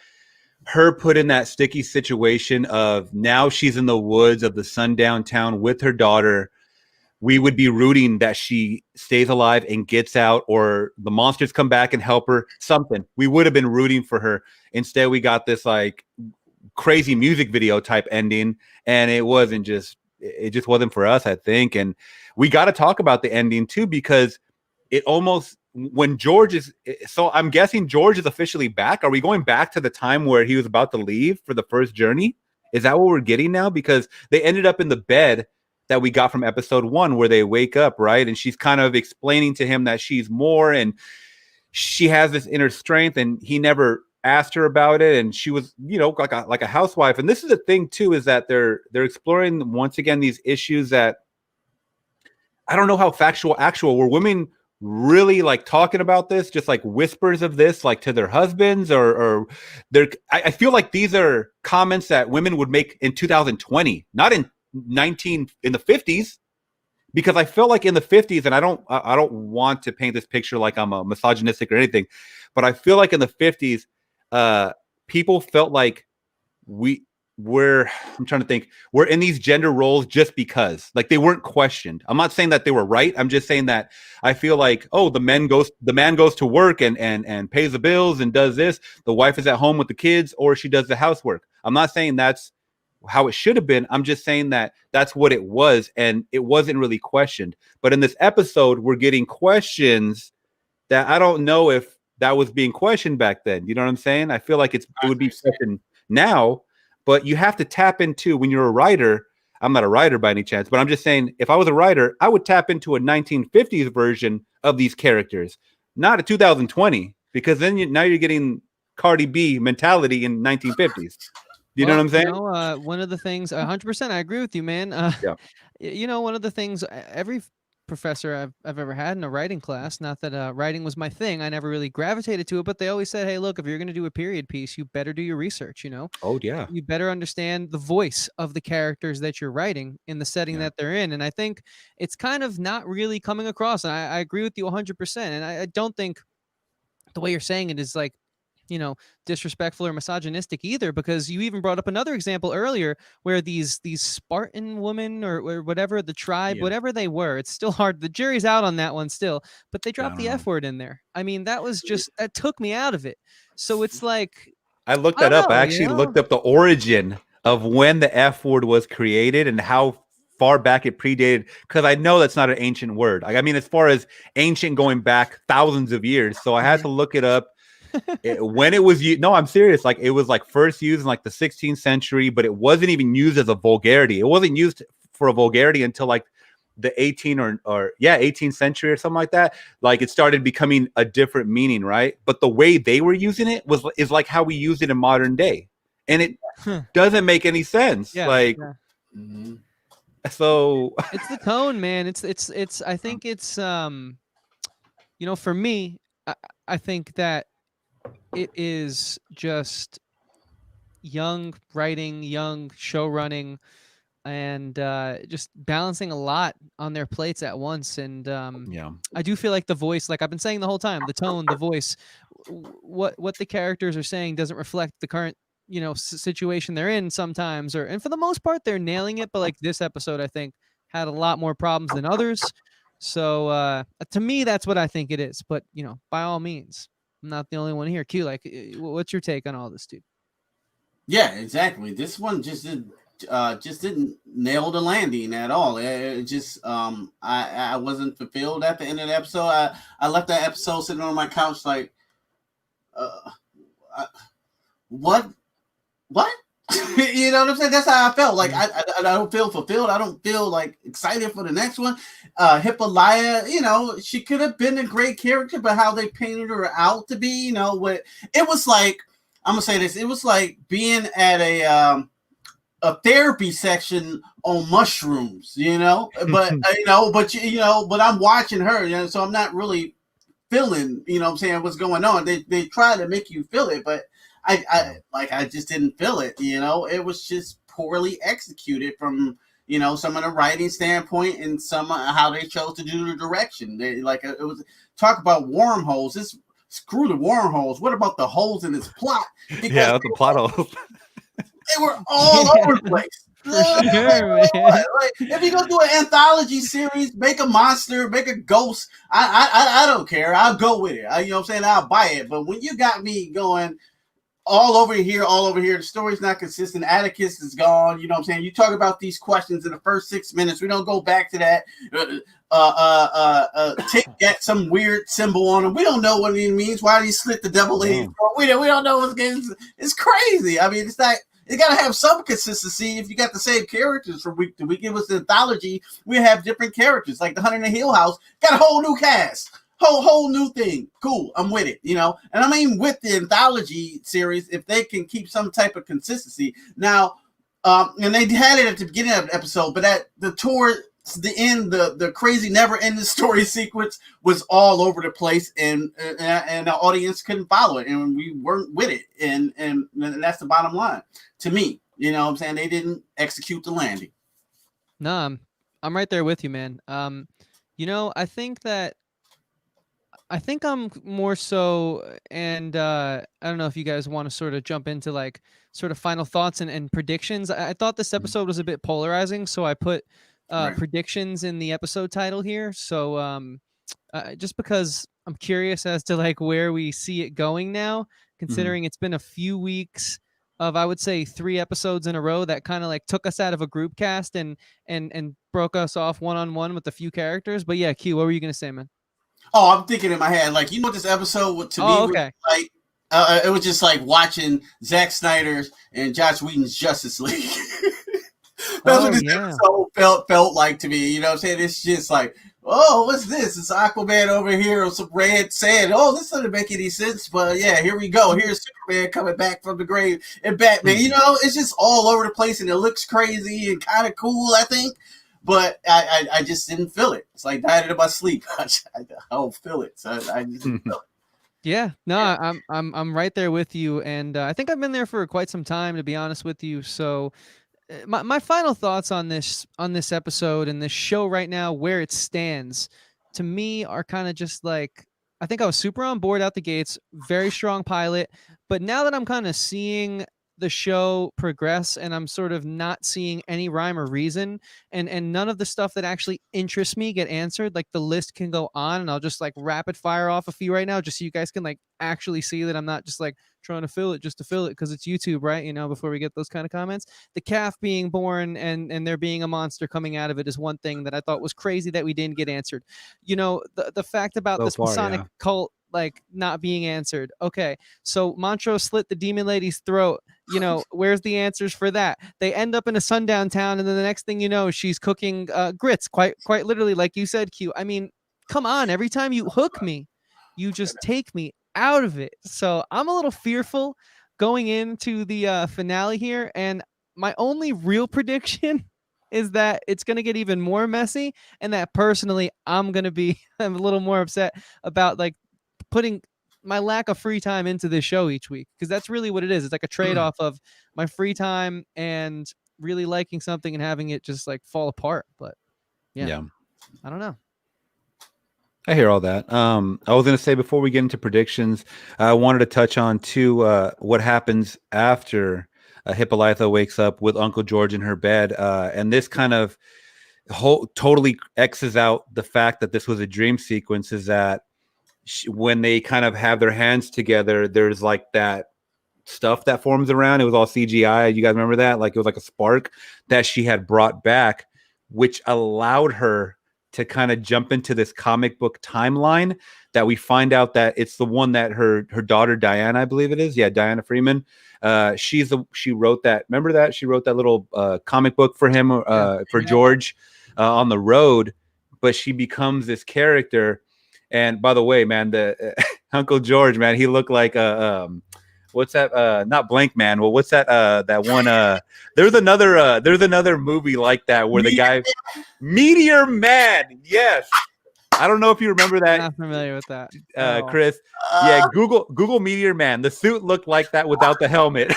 [SPEAKER 2] her put in that sticky situation of now she's in the woods of the sundown town with her daughter, we would be rooting that she stays alive and gets out, or the monsters come back and help her. Something we would have been rooting for her. Instead, we got this like crazy music video type ending, and it just wasn't for us, I think. And we got to talk about the ending too, because it almost, when George is, so I'm guessing George is officially back. Are we going back to the time where he was about to leave for the first journey? Is that what we're getting now? Because they ended up in the bed that we got from episode 1, where they wake up, right? And she's kind of explaining to him that she's more, and she has this inner strength, and he never asked her about it, and she was, you know, like a housewife. And this is the thing too, is that they're exploring once again these issues that I don't know how actual were women really like talking about this, just like whispers of this, like to their husbands, or they're, I feel like these are comments that women would make in 2020, not in in the 50s. Because I feel like in the 50s, and I don't want to paint this picture like I'm a misogynistic or anything, but I feel like in the 50s, people felt like I'm trying to think, we're in these gender roles just because, like, they weren't questioned. I'm not saying that they were right. I'm just saying that I feel like, oh, the man goes to work and pays the bills and does this. The wife is at home with the kids, or she does the housework. I'm not saying that's how it should have been. I'm just saying that that's what it was, and it wasn't really questioned. But in this episode, we're getting questions that I don't know if that was being questioned back then. You know what I'm saying? I feel like it would be questioned now, but you have to tap into, when you're a writer. I'm not a writer by any chance, but I'm just saying, if I was a writer, I would tap into a 1950s version of these characters, not a 2020, because then now you're getting Cardi B mentality in 1950s. You know what
[SPEAKER 1] Well,
[SPEAKER 2] I'm
[SPEAKER 1] you
[SPEAKER 2] saying?
[SPEAKER 1] know, one of the things, 100%, I agree with you, man.
[SPEAKER 2] Yeah.
[SPEAKER 1] You know, one of the things every professor I've ever had in a writing class, not that writing was my thing, I never really gravitated to it, but they always said, hey, look, if you're going to do a period piece, you better do your research, you know?
[SPEAKER 2] Oh yeah.
[SPEAKER 1] You better understand the voice of the characters that you're writing in the setting
[SPEAKER 2] Yeah.
[SPEAKER 1] that they're in. And I think it's kind of not really coming across. And I agree with you 100%. And I don't think the way you're saying it is like, you know, disrespectful or misogynistic either, because you even brought up another example earlier where these Spartan women, or whatever the tribe,
[SPEAKER 2] Yeah.
[SPEAKER 1] whatever they were, it's still hard, the jury's out on that one still, but they
[SPEAKER 2] I
[SPEAKER 1] dropped
[SPEAKER 2] don't
[SPEAKER 1] the
[SPEAKER 2] know.
[SPEAKER 1] F word in there. I mean, that was just, that took me out of it. So it's like,
[SPEAKER 2] I looked
[SPEAKER 1] I
[SPEAKER 2] that
[SPEAKER 1] don't
[SPEAKER 2] up. I
[SPEAKER 1] know, you
[SPEAKER 2] actually
[SPEAKER 1] know.
[SPEAKER 2] looked up the origin of when the F word was created and how far back it predated, because I know that's not an ancient word. I mean, as far as ancient, going back thousands of years. So I had to look it up. When it was used. No, I'm serious. Like, it was like first used in like the 16th century, but it wasn't even used as a vulgarity. It wasn't used for a vulgarity until like the 18th century or something like that. Like, it started becoming a different meaning, right? But the way they were using it is like how we use it in modern day, and it doesn't make any sense.
[SPEAKER 1] Yeah,
[SPEAKER 2] Like,
[SPEAKER 1] yeah.
[SPEAKER 2] so
[SPEAKER 1] It's the tone, man. It's I think it's you know, for me, I, I think that it is just young writing, young show running, and just balancing a lot on their plates at once. And
[SPEAKER 2] yeah,
[SPEAKER 1] I do feel like the voice, like I've been saying the whole time, the tone, the voice, what the characters are saying doesn't reflect the current, you know, situation they're in sometimes, or, and for the most part they're nailing it, but like this episode I think had a lot more problems than others. So to me that's what I think it is, but you know, by all means, I'm not the only one here. Q, like, what's your take on all this, dude?
[SPEAKER 3] Yeah, exactly. This one just didn't nail the landing at all. It just I wasn't fulfilled at the end of the episode. I left that episode sitting on my couch like uh, I, what what you know what I'm saying? That's how I felt. Like I don't feel fulfilled. I don't feel like excited for the next one. Hippolyta, you know, she could have been a great character, but how they painted her out to be, you know, what it was like. I'm gonna say this. It was like being at a therapy section on mushrooms, you know. But but I'm watching her, you know, so I'm not really feeling, you know what I'm saying, what's going on. They try to make you feel it, but I just didn't feel it, you know. It was just poorly executed from, you know, some of the writing standpoint and some how they chose to do the direction. They like it was talk about wormholes. This screw the wormholes. What about the holes in this plot? Because
[SPEAKER 2] Yeah, that's the plot holes.
[SPEAKER 3] they were all over the place.
[SPEAKER 1] For sure, man.
[SPEAKER 3] Like, if you're gonna do an anthology series, make a monster, make a ghost. I don't care. I'll go with it. You know what I'm saying? I'll buy it. But when you got me going all over here, the story's not consistent. Atticus is gone. You know what I'm saying? You talk about these questions in the first 6 minutes. We don't go back to that. Tick got some weird symbol on him. We don't know what it means. Why did he slit the devil in? We don't know what's going. It's crazy. I mean, it's like you got to have some consistency. If you got the same characters from week to week, it was an anthology. We have different characters, like the Hunter in the Hill House got a whole new cast. Whole new thing. Cool. I'm with it, you know. And I mean, with the anthology series, if they can keep some type of consistency. Now, and they had it at the beginning of the episode, but at the towards the end, the crazy never-ending story sequence was all over the place, and the audience couldn't follow it, and we weren't with it, and that's the bottom line to me. You know what I'm saying? They didn't execute the landing.
[SPEAKER 1] No, I'm right there with you, man. You know, I think I'm more so, and I don't know if you guys want to sort of jump into like sort of final thoughts and predictions. I thought this episode was a bit polarizing, so I put
[SPEAKER 3] Right.
[SPEAKER 1] predictions in the episode title here. So just because I'm curious as to like where we see it going now, considering it's been a few weeks of, I would say, 3 episodes in a row that kind of like took us out of a group cast and broke us off one-on-one with a few characters. But yeah, Q, what were you gonna say, man?
[SPEAKER 3] Oh, I'm thinking in my head, like, you know what this episode to me was
[SPEAKER 1] Okay.
[SPEAKER 3] like? It was just like watching Zack Snyder's and Joss Whedon's Justice League. That's what this episode felt like to me. You know what I'm saying? It's just like, oh, what's this? It's Aquaman over here with some red sand. Oh, this doesn't make any sense. But yeah, here we go. Here's Superman coming back from the grave and Batman. You know, it's just all over the place and it looks crazy and kind of cool, I think. But I just didn't feel it. It's like dying in my sleep. I don't feel it. So I just didn't feel it.
[SPEAKER 1] Yeah, no, I'm right there with you, and I think I've been there for quite some time, to be honest with you. So, my final thoughts on this episode and this show right now, where it stands, to me are kind of just like, I think I was super on board out the gates, very strong pilot, but now that I'm kind of seeing the show progress and I'm sort of not seeing any rhyme or reason, and none of the stuff that actually interests me get answered, like the list can go on, and I'll just like rapid fire off a few right now just so you guys can like actually see that I'm not just like trying to fill it just to fill it because it's YouTube, right? You know, before we get those kind of comments. The calf being born and there being a monster coming out of it is one thing that I thought was crazy that we didn't get answered. You know, the fact about this Masonic cult like not being answered. Okay, so Montrose slit the demon lady's throat. You know, where's the answers for that? They end up in a sundown town, and then the next thing you know, she's cooking grits, quite literally, like you said, Q. I mean, come on, every time you hook me, you just take me out of it. So I'm a little fearful going into the finale here, and my only real prediction is that it's going to get even more messy, and that personally I'm going to be I'm a little more upset about like putting my lack of free time into this show each week, because that's really what it is. It's like a trade-off of my free time and really liking something and having it just like fall apart. But yeah. I don't know.
[SPEAKER 2] I hear all that. I was going to say, before we get into predictions, I wanted to touch on too what happens after Hippolyta wakes up with Uncle George in her bed, and this kind of totally X's out the fact that this was a dream sequence. Is that when they kind of have their hands together, there's like that stuff that forms around. It was all CGI. You guys remember that? Like it was like a spark that she had brought back, which allowed her to kind of jump into this comic book timeline that we find out that it's the one that her daughter Diana, I believe it is. Yeah, Diana Freeman. She wrote that. Remember that? She wrote that little comic book for him, for George on the road, but she becomes this character. And by the way, man, the Uncle George, man, he looked like what's that? Not Blank Man. Well, what's that? That one. There's another movie like that where the guy, Meteor Man. Yes, I don't know if you remember that.
[SPEAKER 1] I'm not familiar with that,
[SPEAKER 2] Chris. Yeah, Google Meteor Man. The suit looked like that without the helmet.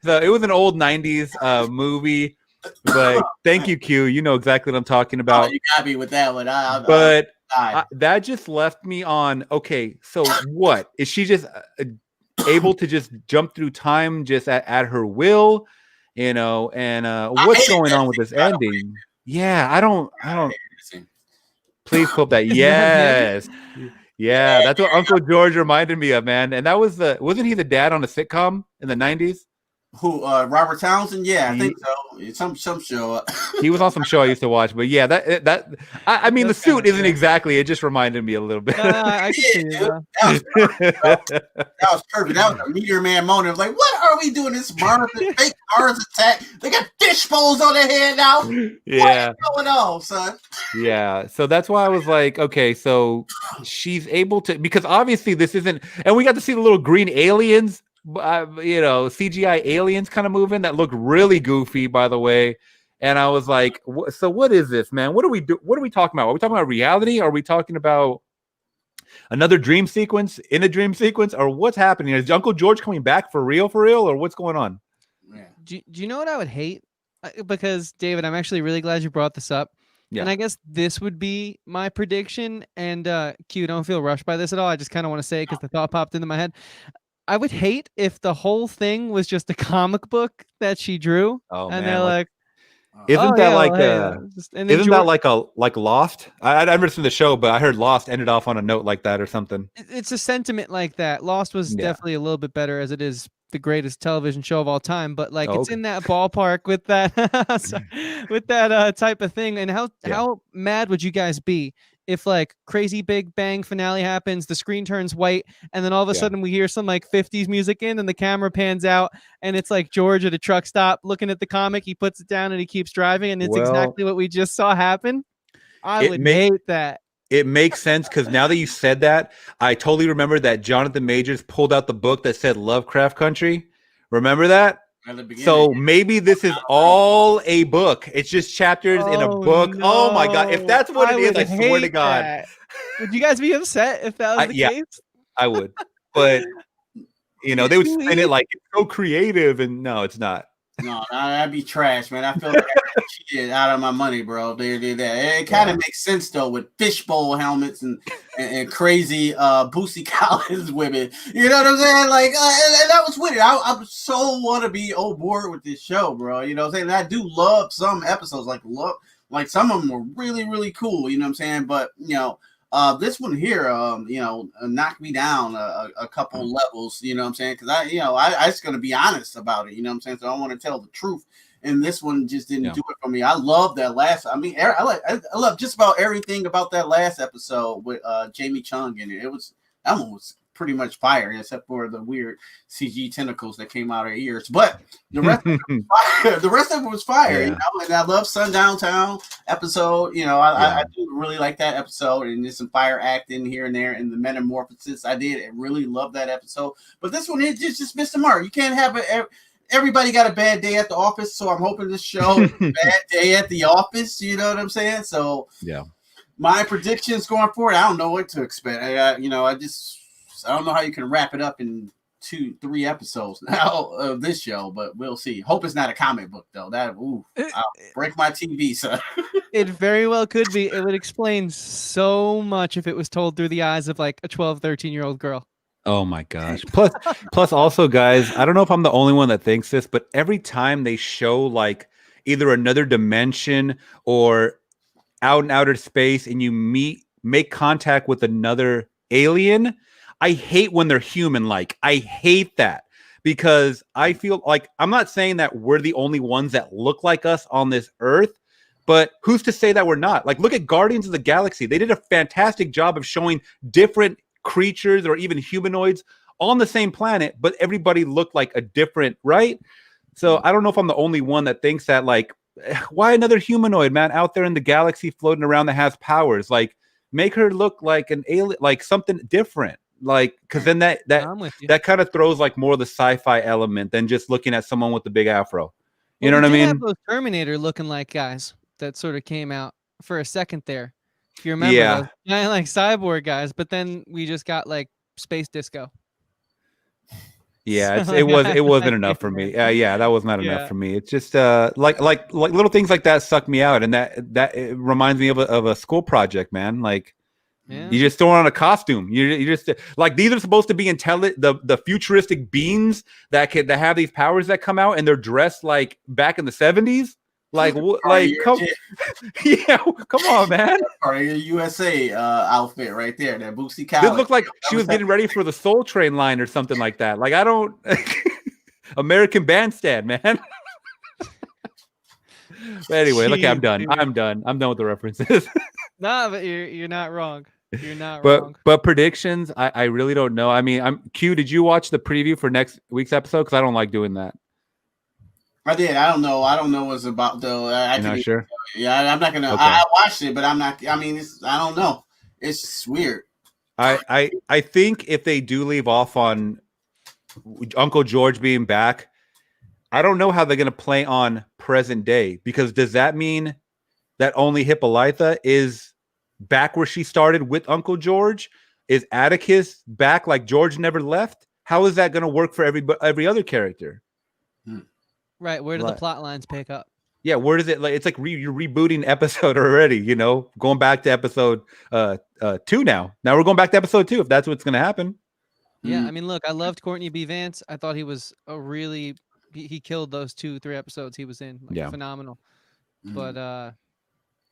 [SPEAKER 2] So it was an old '90s movie. But thank you, Q. You know exactly what I'm talking about.
[SPEAKER 3] Oh, you got me with that one.
[SPEAKER 2] That just left me on. Okay, so what is she just able to just jump through time just at her will, and what's going on with this ending? Yeah, I don't. Please pull up that. Yes, yeah, that's what Uncle George reminded me of, man. And that was wasn't he the dad on a sitcom in the '90s?
[SPEAKER 3] Who? Robert Townsend? Yeah, I think so. Some show.
[SPEAKER 2] He was on some show I used to watch, but yeah, I mean, the suit isn't exactly. It just reminded me a little bit.
[SPEAKER 1] I can see it.
[SPEAKER 3] That was perfect. That was a Meteor Man moment. I was like, what are we doing? This Mars, fake Mars attack. They got fish bowls on their head now.
[SPEAKER 2] Yeah,
[SPEAKER 3] what's going on, son?
[SPEAKER 2] Yeah, so that's why I was like, okay, so she's able to, because obviously this isn't, and we got to see the little green aliens. CGI aliens kind of moving that look really goofy, by the way. And I was like, so what is this, man? What are we talking about? Are we talking about reality? Are we talking about another dream sequence in a dream sequence? Or what's happening? Is Uncle George coming back for real? Or what's going on?
[SPEAKER 3] Yeah.
[SPEAKER 1] Do you know what I would hate? Because, David, I'm actually really glad you brought this up. Yeah. And I guess this would be my prediction. And Q, don't feel rushed by this at all. I just kind of want to say it because the thought popped into my head. I would hate if the whole thing was just a comic book that she drew, they're like,
[SPEAKER 2] isn't that like Lost? I've never seen the show, but I heard Lost ended off on a note like that or something.
[SPEAKER 1] It's a sentiment like that. Lost was definitely a little bit better, as it is the greatest television show of all time. But like, it's in that ballpark with that, type of thing. And how mad would you guys be if like crazy big bang finale happens, the screen turns white, and then all of a sudden we hear some like 50s music in, and the camera pans out, and it's like George at a truck stop looking at the comic. He puts it down and he keeps driving, and it's exactly what we just saw happen. I would hate that.
[SPEAKER 2] It makes sense, because now that you said that, I totally remember that Jonathan Majors pulled out the book that said Lovecraft Country. Remember that? So maybe this is all a book. It's just chapters in a book. No. Oh my God. If that's what it is, I swear to God.
[SPEAKER 1] That. Would you guys be upset if that was the case?
[SPEAKER 2] I would. But, they would spin it like it's so creative, and no, it's not.
[SPEAKER 3] No, that'd be trash, man. I feel like I cheated out of my money, bro. They did that. It kind of makes sense though, with fishbowl helmets and crazy Boosie Collins women. You know what I'm saying? Like, and that was weird. I so want to be on board with this show, bro. You know what I'm saying? And I do love some episodes, like some of them were really, really cool. You know what I'm saying? But this one here, knocked me down a couple levels, you know what I'm saying? Because I just gonna be honest about it, you know what I'm saying? So I want to tell the truth, and this one just didn't do it for me. I love that last. I mean, I love just about everything about that last episode with Jamie Chung in it. That one was pretty much fire, except for the weird CG tentacles that came out of her ears. But the rest of it was fire. The rest of it was fire, And I love Sundown Town episode. I do really like that episode, and there's some fire acting here and there, and the metamorphosis. I really love that episode. But this one, it just missed the mark. You can't have everybody got a bad day at the office, so I'm hoping this show is a bad day at the office. You know what I'm saying? So my predictions going forward, I don't know what to expect. I don't know how you can wrap it up in 2-3 episodes now of this show, but we'll see. Hope it's not a comic book though. I'll break my TV, son.
[SPEAKER 1] It very well could be. It would explain so much if it was told through the eyes of like a 12, 13-year-old girl.
[SPEAKER 2] Oh my gosh. Plus also, guys, I don't know if I'm the only one that thinks this, but every time they show like either another dimension or out in outer space and you make contact with another alien, I hate when they're human like. I hate that because I feel like I'm not saying that we're the only ones that look like us on this earth, but who's to say that we're not? Like, look at Guardians of the Galaxy. They did a fantastic job of showing different creatures or even humanoids on the same planet, but everybody looked like a different, right? So I don't know if I'm the only one that thinks that, like, why another humanoid, man, out there in the galaxy floating around that has powers? Like, make her look like an alien, like something different. Like, because then
[SPEAKER 1] I'm with you.
[SPEAKER 2] that kind of throws like more of the sci-fi element than just looking at someone with the big afro. You
[SPEAKER 1] Well,
[SPEAKER 2] know
[SPEAKER 1] we
[SPEAKER 2] what I
[SPEAKER 1] did have
[SPEAKER 2] mean?
[SPEAKER 1] those Terminator looking like guys that sort of came out for a second there. If you remember those
[SPEAKER 2] Yeah.
[SPEAKER 1] giant like cyborg guys, but then we just got like space disco.
[SPEAKER 2] Yeah,
[SPEAKER 1] So,
[SPEAKER 2] it
[SPEAKER 1] like,
[SPEAKER 2] was
[SPEAKER 1] I
[SPEAKER 2] it wasn't enough
[SPEAKER 1] can't
[SPEAKER 2] for me.
[SPEAKER 1] stand
[SPEAKER 2] Yeah, that was not enough
[SPEAKER 1] Yeah.
[SPEAKER 2] for me. It's just like little things like that suck me out, and that it reminds me of a school project, man. Like
[SPEAKER 1] Yeah.
[SPEAKER 2] you just throw on a costume. You just like these are supposed to be the futuristic beings that have these powers that come out, and they're dressed like back in the 70s. Like like come yeah, come on, man.
[SPEAKER 3] Part of your USA outfit right there, that Bootsy
[SPEAKER 2] This
[SPEAKER 3] Collins.
[SPEAKER 2] looked like she was getting ready for the Soul Train line or something like that. Like I don't American Bandstand, man. But anyway, okay, I'm
[SPEAKER 1] Jeez,
[SPEAKER 2] done.
[SPEAKER 1] dude.
[SPEAKER 2] I'm done. I'm done with the references.
[SPEAKER 1] Nah, but you're not wrong. You're not
[SPEAKER 2] but
[SPEAKER 1] wrong.
[SPEAKER 2] but predictions, I really don't know. I mean, I'm Q. Did you watch the preview for next week's episode? Because I don't like doing that.
[SPEAKER 3] I did. I don't know. I don't know what's about though.
[SPEAKER 2] You're not sure?
[SPEAKER 3] Yeah, I'm not gonna.
[SPEAKER 2] Okay.
[SPEAKER 3] I watched it, but I'm not. I mean, I don't know. It's weird.
[SPEAKER 2] I think if they do leave off on Uncle George being back, I don't know how they're gonna play on present day, because does that mean that only Hippolyta is back where she started with Uncle George? Is Atticus back like George never left? How is that going to work for every other character?
[SPEAKER 1] Right. Where do the plot lines pick up?
[SPEAKER 2] Yeah, where does it like? It's like you're rebooting episode already. You know, going back to episode 2 now. Now we're going back to episode 2 if that's what's going to happen.
[SPEAKER 1] Yeah, I mean, look, I loved Courtney B. Vance. I thought he was a really he killed those 2-3 episodes he was in. Like,
[SPEAKER 2] Yeah,
[SPEAKER 1] phenomenal. But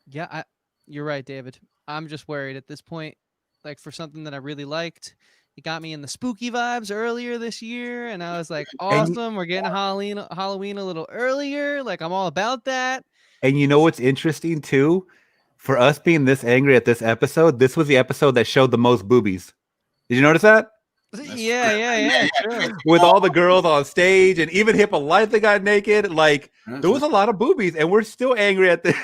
[SPEAKER 1] yeah, you're right, David. I'm just worried at this point. Like, for something that I really liked, it got me in the spooky vibes earlier this year, and I was like, awesome, we're getting Halloween a little earlier. Like, I'm all about that.
[SPEAKER 2] And you know what's interesting too? For us being this angry at this episode, this was the episode that showed the most boobies. Did you notice that?
[SPEAKER 1] Yeah, sure.
[SPEAKER 2] With all the girls on stage, and even Hippolyta got naked. Like, there was a lot of boobies, and we're still angry at this.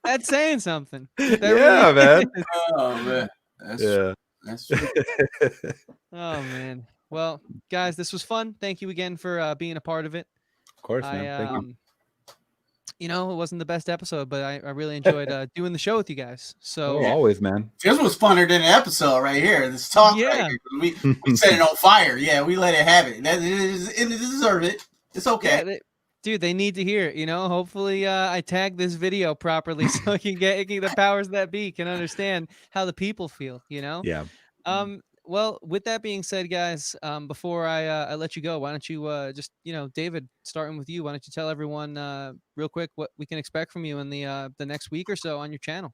[SPEAKER 1] That's saying something.
[SPEAKER 2] Yeah,
[SPEAKER 1] really
[SPEAKER 2] man.
[SPEAKER 1] is.
[SPEAKER 3] Oh man, that's true.
[SPEAKER 1] Oh man. Well, guys, this was fun. Thank you again for being a part of it.
[SPEAKER 2] Of course, man. Thank you.
[SPEAKER 1] You know, it wasn't the best episode, but I really enjoyed doing the show with you guys. So
[SPEAKER 2] always, man.
[SPEAKER 3] This was funner than the episode right here. This talk,
[SPEAKER 1] Yeah.
[SPEAKER 3] right here. We set it on fire. Yeah, we let it have it. It deserved it. It's okay.
[SPEAKER 1] Yeah, dude, they need to hear it. You know, hopefully, I tag this video properly so I can get the powers that be can understand how the people feel. You know.
[SPEAKER 2] Yeah.
[SPEAKER 1] Well, with that being said, guys, before I let you go, why don't you just, David, starting with you, why don't you tell everyone real quick what we can expect from you in the next week or so on your channel?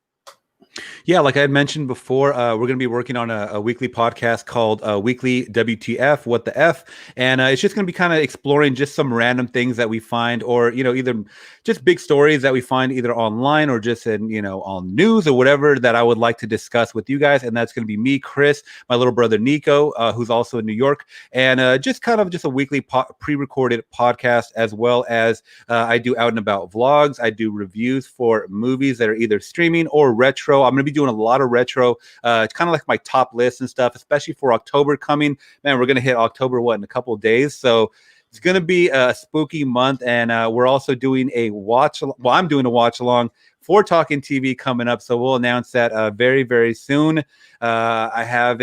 [SPEAKER 2] Yeah, like I had mentioned before, we're going to be working on a weekly podcast called Weekly WTF, What the F? And it's just going to be kind of exploring just some random things that we find, or, either just big stories that we find either online or just in, on news or whatever that I would like to discuss with you guys. And that's going to be me, Chris, my little brother, Nico, who's also in New York, and just kind of just a weekly pre-recorded podcast, as well as I do out and about vlogs. I do reviews for movies that are either streaming or retro. I'm going to be doing a lot of retro. It's kind of like my top list and stuff, especially for October coming. Man, we're going to hit October, in a couple of days. So it's going to be a spooky month. And we're also doing a watch. Well, I'm doing a watch along for Talkin TV coming up. So we'll announce that very, very soon. I have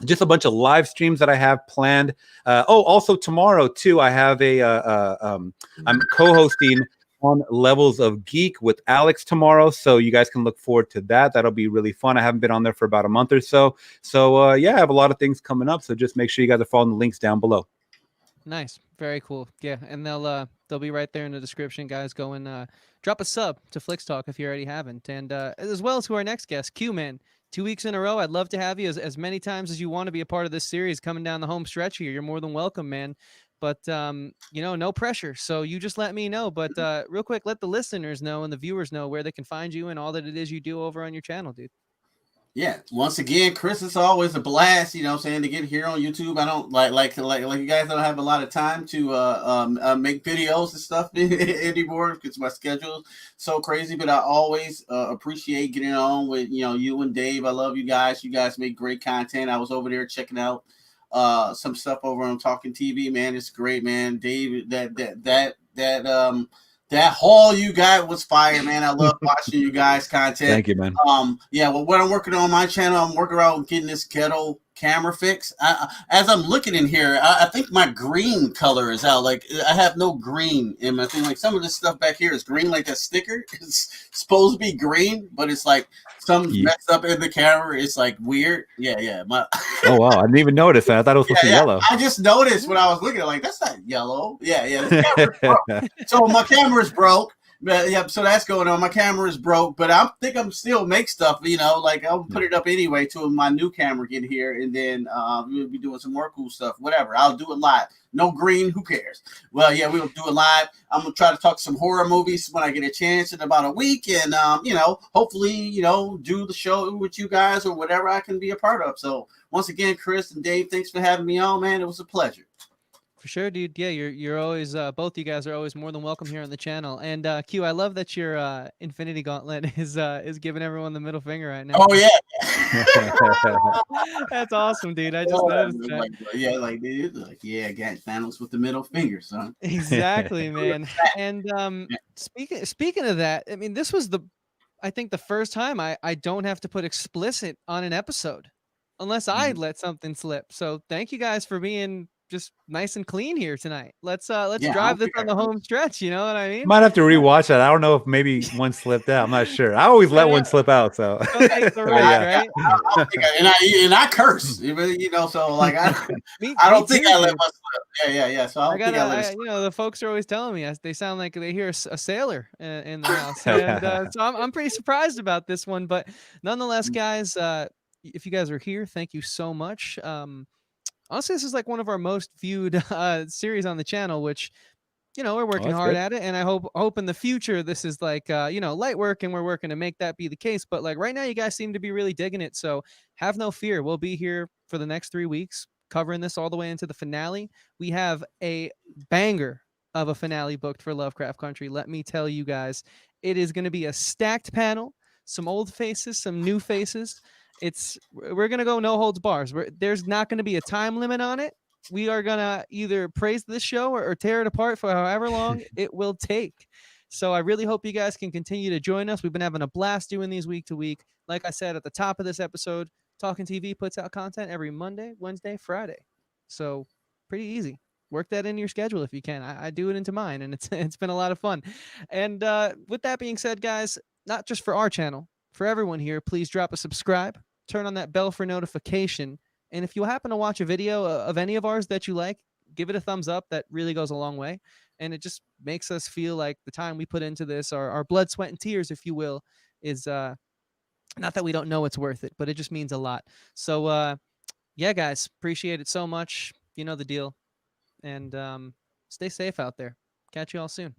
[SPEAKER 2] just a bunch of live streams that I have planned. Also tomorrow too, I have I'm co-hosting on Levels of Geek with Alex tomorrow, so you guys can look forward to that. That'll be really fun. I haven't been on there for about a month or so. So yeah, I have a lot of things coming up. So just make sure you guys are following the links down below.
[SPEAKER 1] Nice, very cool. Yeah, and they'll be right there in the description, guys. Go and drop a sub to Flix Talk if you already haven't, and as well as to our next guest, Q Man. 2 weeks in a row. I'd love to have you as many times as you want to be a part of this series coming down the home stretch here. You're more than welcome, man. But no pressure. So you just let me know. But real quick, let the listeners know and the viewers know where they can find you and all that it is you do over on your channel, dude.
[SPEAKER 3] Yeah, once again, Chris, it's always a blast, you know what I'm saying, to get here on YouTube. I don't like you guys don't have a lot of time to make videos and stuff anymore because my schedule's so crazy, but I always appreciate getting on with, you and Dave. I love you guys. You guys make great content. I was over there checking out some stuff over on Talkin TV, man. It's great, man. Dave, that haul you got was fire, man. I love watching you guys' content.
[SPEAKER 2] Thank you, man.
[SPEAKER 3] Yeah, well, what I'm working on my channel, I'm working on getting this ghetto camera fix. As I'm looking in here, I think my green color is out. Like, I have no green in my thing. Like, some of this stuff back here is green, like a sticker. It's supposed to be green, but it's like something's messed up in the camera. It's like weird. Yeah.
[SPEAKER 2] Oh wow, I didn't even notice that. I thought it was supposed to be yellow.
[SPEAKER 3] I just noticed when I was looking at it, like, that's not yellow. Yeah. This camera's broke. So my camera's broke. Yeah, so that's going on. My camera is broke, but I think I'm still make stuff, like I'll put it up anyway till my new camera get here, and then we'll be doing some more cool stuff. Whatever, I'll do it live. No green, who cares? Well, yeah, we'll do it live. I'm gonna try to talk some horror movies when I get a chance in about a week, and hopefully, do the show with you guys or whatever I can be a part of. So once again, Chris and Dave, thanks for having me on, man. It was a pleasure.
[SPEAKER 1] For sure, dude. Yeah, you're always both you guys are always more than welcome here on the channel. And Q, I love that your Infinity Gauntlet is giving everyone the middle finger right now.
[SPEAKER 3] Oh yeah,
[SPEAKER 1] that's awesome, dude. I just noticed that.
[SPEAKER 3] Got Thanos with the middle finger, son.
[SPEAKER 1] Exactly, man. And speaking of that, I mean, this was I think the first time I don't have to put explicit on an episode unless I let something slip. So thank you guys for being just nice and clean here tonight. Let's drive this on the home stretch. You know what I mean?
[SPEAKER 2] Might have to rewatch that. I don't know if maybe one slipped out. I'm not sure. I always let one slip out. So
[SPEAKER 3] right? And I curse, So like I don't think I let one slip. Yeah. So I don't think I let it slip.
[SPEAKER 1] The folks are always telling me they sound like they hear a sailor in the house, and so I'm pretty surprised about this one. But nonetheless, guys, if you guys are here, thank you so much. Honestly, this is like one of our most viewed series on the channel, which, we're working hard at it. And I hope in the future, this is like, light work, and we're working to make that be the case. But like right now, you guys seem to be really digging it. So have no fear. We'll be here for the next 3 weeks, covering this all the way into the finale. We have a banger of a finale booked for Lovecraft Country. Let me tell you guys, it is going to be a stacked panel, some old faces, some new faces. We're gonna go no holds bars. There's not gonna be a time limit on it. We are gonna either praise this show or tear it apart for however long it will take. So I really hope you guys can continue to join us. We've been having a blast doing these week to week. Like I said at the top of this episode, Talkin TV puts out content every Monday, Wednesday, Friday. So pretty easy. Work that into your schedule if you can. I do it into mine, and it's been a lot of fun. And with that being said, guys, not just for our channel, for everyone here, please drop a subscribe. Turn on that bell for notification. And if you happen to watch a video of any of ours that you like, give it a thumbs up. That really goes a long way. And it just makes us feel like the time we put into this, our blood, sweat, and tears, if you will, is not that we don't know it's worth it, but it just means a lot. So, yeah, guys, appreciate it so much. You know the deal. And stay safe out there. Catch you all soon.